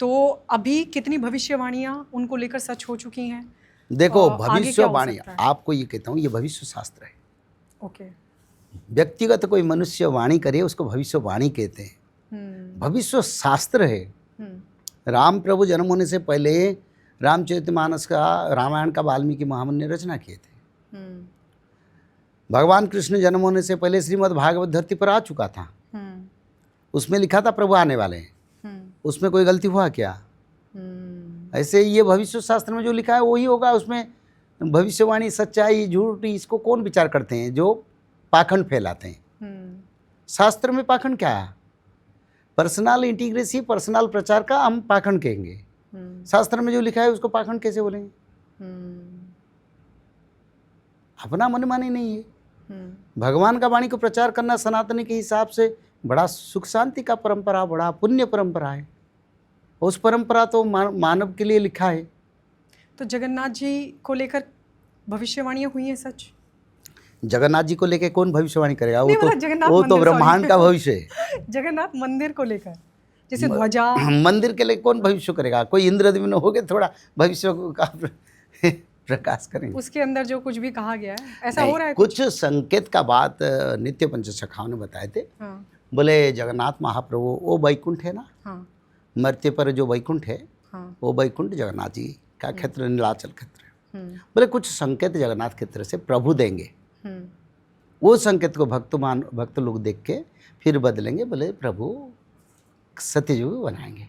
तो अभी कितनी भविष्यवाणियाँ उनको लेकर सच हो चुकी हैं? देखो, भविष्यवाणी, आपको ये कहता हूँ, ये भविष्य शास्त्र है। ओके। व्यक्तिगत कोई मनुष्य वाणी करे उसको भविष्यवाणी कहते हैं। भविष्य शास्त्र है। राम प्रभु जन्म होने से पहले रामचरितमानस का, रामायण का वाल्मीकि महामुनि ने रचना किए थे। भगवान कृष्ण जन्म होने से पहले श्रीमद् भागवत धरती पर आ चुका था। उसमें लिखा था प्रभु आने वाले हैं। उसमें कोई गलती हुआ क्या? ऐसे ये भविष्य शास्त्र में जो लिखा है वही होगा। उसमें भविष्यवाणी, सच्चाई, झूठ, इसको कौन विचार करते हैं? जो पाखंड फैलाते हैं। शास्त्र में पाखंड क्या है? पर्सनल इंटीग्रेसी, पर्सनल प्रचार का हम पाखंड कहेंगे। शास्त्र में जो लिखा है उसको पाखंड कैसे बोलेंगे? अपना मनमानी नहीं है। भगवान का वाणी को प्रचार करना सनातनी के हिसाब से बड़ा सुख शांति का परंपरा, बड़ा पुण्य परंपरा है। उस परंपरा तो मानव के लिए लिखा है। तो जगन्नाथ जी को लेकर भविष्यवाणियाँ हुई हैं सच? जगन्नाथ जी को लेकर कौन भविष्यवाणी करेगा? वो तो ब्रह्मांड का भविष्य है। जगन्नाथ मंदिर को लेकर जैसे ध्वजा, मंदिर के लिए कौन भविष्य करेगा? कोई इंद्रद्युम्न हो गए, थोड़ा भविष्य का प्रकाश करेंगे। उसके अंदर जो कुछ भी कहा गया है ऐसा हो रहा है? कुछ संकेत का बात नित्य पंचसखाओं ने बताए थे। बोले जगन्नाथ महाप्रभु वो वैकुंठ है ना, मर्त्य पर जो वैकुंठ है, वो वैकुंठ जगन्नाथ जी का क्षेत्र, नीलाचल क्षेत्र है। बोले कुछ संकेत जगन्नाथ क्षेत्र से प्रभु देंगे। वो संकेत को भक्त लोग देख के फिर बदलेंगे। बोले प्रभु सत्ययुग बनाएंगे,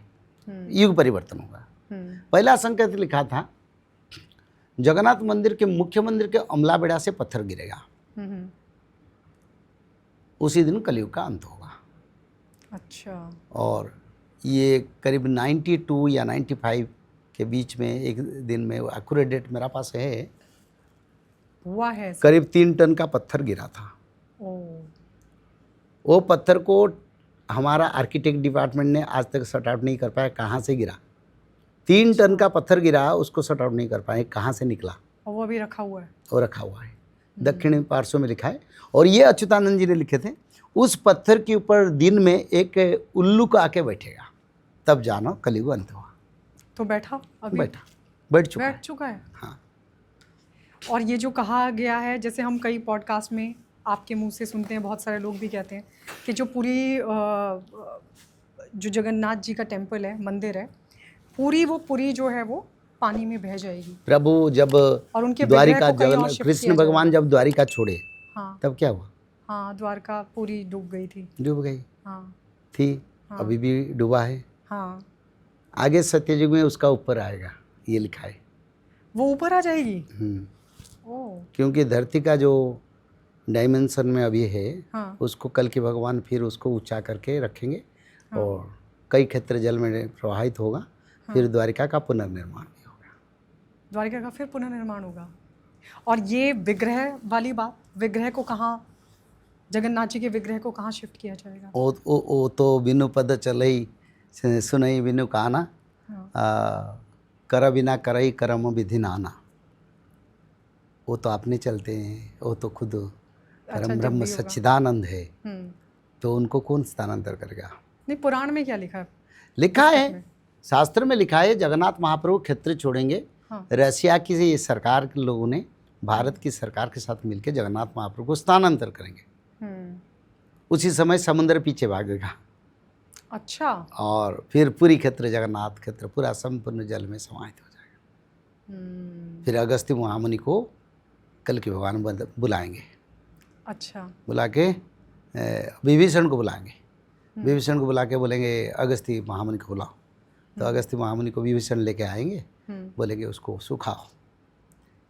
युग परिवर्तन होगा। पहला संकेत लिखा था, जगन्नाथ मंदिर के मुख्य मंदिर के अमला बेड़ा से पत्थर गिरेगा, उसी दिन कलयुग का अंत होगा। अच्छा। और ये करीब 92 या 95 के बीच में एक दिन में, एक्यूरेट डेट मेरा पास है, हुआ है। करीब 3 टन का पत्थर गिरा था। वो पत्थर को हमारा आर्किटेक्ट डिपार्टमेंट ने आज तक सॉर्ट आउट नहीं कर पाया कहाँ से गिरा। 3 टन का पत्थर गिरा, उसको सॉर्ट आउट नहीं कर पाए कहाँ से निकला। और वो अभी रखा हुआ है। वो रखा हुआ है, दक्षिणी पार्श्व में लिखा है। और ये अच्युतानंद जी ने लिखे थे। उस पत्थर के ऊपर दिन में एक उल्लू का आके बैठेगा, तब जानो कलयुग अंत हुआ। तो बैठ चुका है। हाँ। और ये जो कहा गया है, जैसे हम कई पॉडकास्ट में आपके मुंह से सुनते हैं, बहुत सारे लोग भी कहते हैं कि जो पूरी जो जगन्नाथ जी का टेम्पल है, मंदिर है, पूरी जो है वो पानी में बह जाएगी। प्रभु जब और उनके द्वारिका, कृष्ण भगवान जब द्वारिका छोड़े, हाँ, तब क्या हुआ? हाँ, द्वारका पूरी डूब गई थी। डूब गई। हाँ, थी। हाँ, अभी भी डूबा है। हाँ। आगे सत्ययुग में उसका ऊपर आएगा, ये लिखा है। वो ऊपर आ जाएगी। ओह, क्योंकि धरती का जो डायमेंशन में अभी है, हाँ। उसको कल के भगवान फिर उसको ऊंचा करके रखेंगे, हाँ। और कई क्षेत्र जल में प्रवाहित होगा। फिर द्वारिका का पुनर्निर्माण भी होगा। द्वारिका का फिर पुनर्निर्माण होगा। और ये विग्रह वाली बात, विग्रह को कहाँ, जगन्नाथ जी के विग्रह को कहाँ शिफ्ट किया जाएगा? ओ तो बिनु पद चलई सुनई बिनु काना, हाँ। कर बिना करई करम विधि नाना। वो तो अपने चलते हैं, वो तो खुद परम जब ब्रह्म भी होगा। सच्चिदानंद है, हम्म। तो उनको कौन स्थानांतर करेगा? नहीं, पुराण में क्या लिखा है? लिखा पुस्तक है, में। शास्त्र में लिखा है, जगन्नाथ महाप्रभु क्षेत्र छोड़ेंगे। हाँ। रशिया की सरकार के लोगों ने भारत की सरकार के साथ मिलकर जगन्नाथ महाप्रभु को स्थानांतर करेंगे। उसी समय समुद्र पीछे भागेगा। अच्छा। और फिर पूरी क्षेत्र, जगन्नाथ क्षेत्र पूरा संपूर्ण जल में समाहित हो जाएगा। फिर अगस्त्य महामुनि को कल के भगवान बुलाएंगे। अच्छा। बुला के विभीषण को बुलाएंगे। विभीषण को बुला के बोलेंगे अगस्त्य महामुनि को बुलाओ। तो अगस्त्य महामुनि को विभीषण लेके आएंगे, बोलेंगे उसको सुखाओ।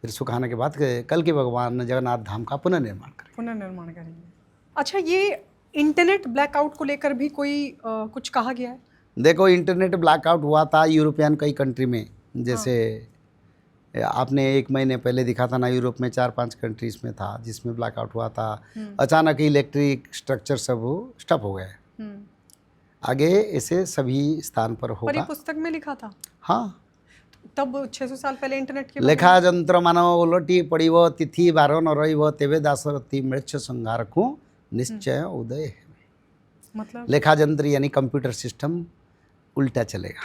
फिर सुखाने के बाद कल के भगवान जगन्नाथ धाम का पुनर्निर्माण करेंगे। अच्छा, ये इंटरनेट ब्लैकआउट को लेकर भी कोई कुछ कहा गया है? देखो, इंटरनेट ब्लैकआउट हुआ था यूरोपियन कई कंट्री में। जैसे आपने 1 महीने पहले दिखा था ना, यूरोप में 4-5 कंट्रीज में था जिसमें ब्लैकआउट हुआ था। अचानक इलेक्ट्रिक स्ट्रक्चर सब स्टॉप हो गए। आगे ऐसे सभी स्थान पर होगा। पर ये पुस्तक में लिखा था। हाँ, तब 600 साल पहले इंटरनेट के लेखा जंत्र मानव उलटी पड़िव तिथि बारो न रहिव तेवे दासरथी मृक्ष संहारकु निश्चय उदय है। मतलब लेखा जंत्र यानी कंप्यूटर सिस्टम उल्टा चलेगा।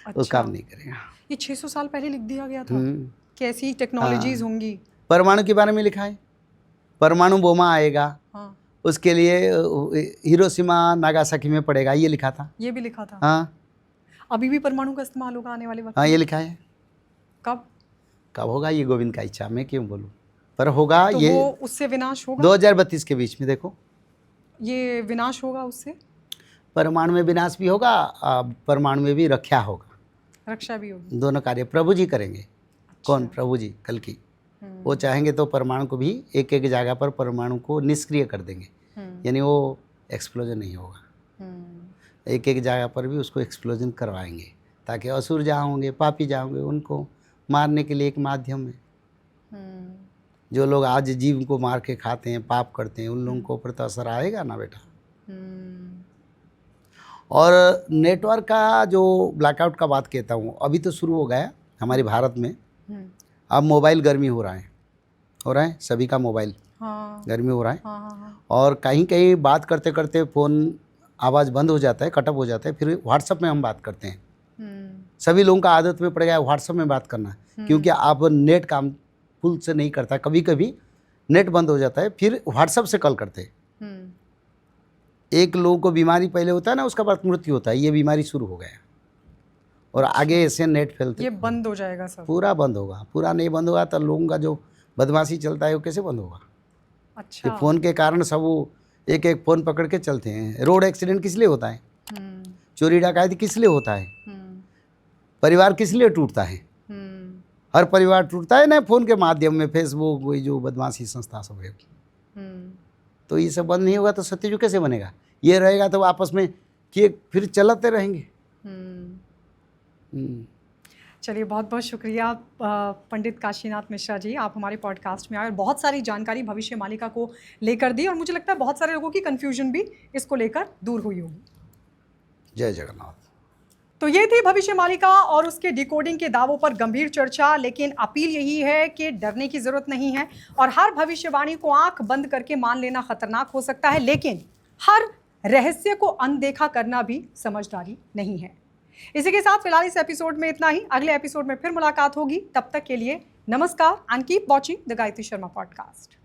अच्छा। वो काम नहीं करेगा। ये 600 साल पहले लिख दिया गया था। कैसी टेक्नोलॉजीज होंगी? परमाणु के बारे में लिखा है, परमाणु बोमा आएगा। हाँ। उसके लिए हिरोशिमा नागासाकी में पड़ेगा, ये लिखा था। ये भी लिखा था। हाँ, अभी भी परमाणु का इस्तेमाल होगा आने वाले वक्त हाँ, में? ये लिखा है। कब होगा ये गोविंद का इच्छा, मैं क्यों बोलूँ, पर होगा। तो ये वो उससे विनाश होगा। 2032 के बीच में देखो, ये विनाश होगा उससे। परमाणु में विनाश भी होगा, परमाणु में भी रक्षा होगा, रक्षा भी होगी। दोनों कार्य प्रभु जी करेंगे। अच्छा। कौन? प्रभु जी कल की। वो चाहेंगे तो परमाणु को भी एक एक जगह पर परमाणु को निष्क्रिय कर देंगे, यानी वो एक्सप्लोजन नहीं होगा। एक एक जगह पर भी उसको एक्सप्लोजन करवाएंगे, ताकि असुर जहाँ होंगे, पापी जहाँ होंगे, उनको मारने के लिए एक माध्यम है। जो लोग आज जीव को मार के खाते हैं, पाप करते हैं, उन लोगों को ऊपर तो असर आएगा ना बेटा। और नेटवर्क का जो ब्लैकआउट का बात कहता हूँ, अभी तो शुरू हो गया हमारे भारत में। अब मोबाइल गर्मी हो रहा है सभी का मोबाइल। हाँ। गर्मी हो रहा है। हाँ। और कहीं कहीं बात करते करते फ़ोन आवाज़ बंद हो जाता है, कटअप हो जाता है, फिर व्हाट्सअप में हम बात करते हैं। सभी लोगों का आदत में पड़ गया है व्हाट्सअप में बात करना, क्योंकि आप नेट काम फुल से नहीं करता, कभी कभी नेट बंद हो जाता है, फिर व्हाट्सअप से कॉल करते हैं। एक लोगों को बीमारी पहले होता है ना, उसका बाद मृत्यु होता है, ये बीमारी शुरू हो गया और आगे ऐसे नेट फैलते। ये बंद हो जाएगा सब? पूरा बंद होगा। पूरा नहीं बंद होगा तो लोगों का जो बदमाशी चलता है वो कैसे बंद होगा? अच्छा। ये फ़ोन के कारण सब वो एक एक फ़ोन पकड़ के चलते हैं। रोड एक्सीडेंट किस लिए होता है? चोरी डकैती किस लिए होता है? परिवार किस लिए टूटता है? हर परिवार टूटता है ना फ़ोन के माध्यम में, फेसबुक, वही जो बदमाशी संस्था सब है। तो ये सब बंद नहीं होगा तो सत्ययुग कैसे बनेगा? ये रहेगा तो आपस में कि फिर चलाते रहेंगे। चलिए, बहुत बहुत शुक्रिया पंडित काशीनाथ मिश्रा जी, आप हमारे पॉडकास्ट में आए और बहुत सारी जानकारी भविष्य मालिका को लेकर दी, और मुझे लगता है बहुत सारे लोगों की कन्फ्यूजन भी इसको लेकर दूर हुई होगी। जय जगन्नाथ। तो ये थी भविष्य मालिका और उसके डिकोडिंग के दावों पर गंभीर चर्चा, लेकिन अपील यही है कि डरने की जरूरत नहीं है और हर भविष्यवाणी को आंख बंद करके मान लेना खतरनाक हो सकता है, लेकिन हर रहस्य को अनदेखा करना भी समझदारी नहीं है। इसी के साथ फिलहाल इस एपिसोड में इतना ही। अगले एपिसोड में फिर मुलाकात होगी, तब तक के लिए नमस्कार and keep watching the Gayatri Sharma podcast.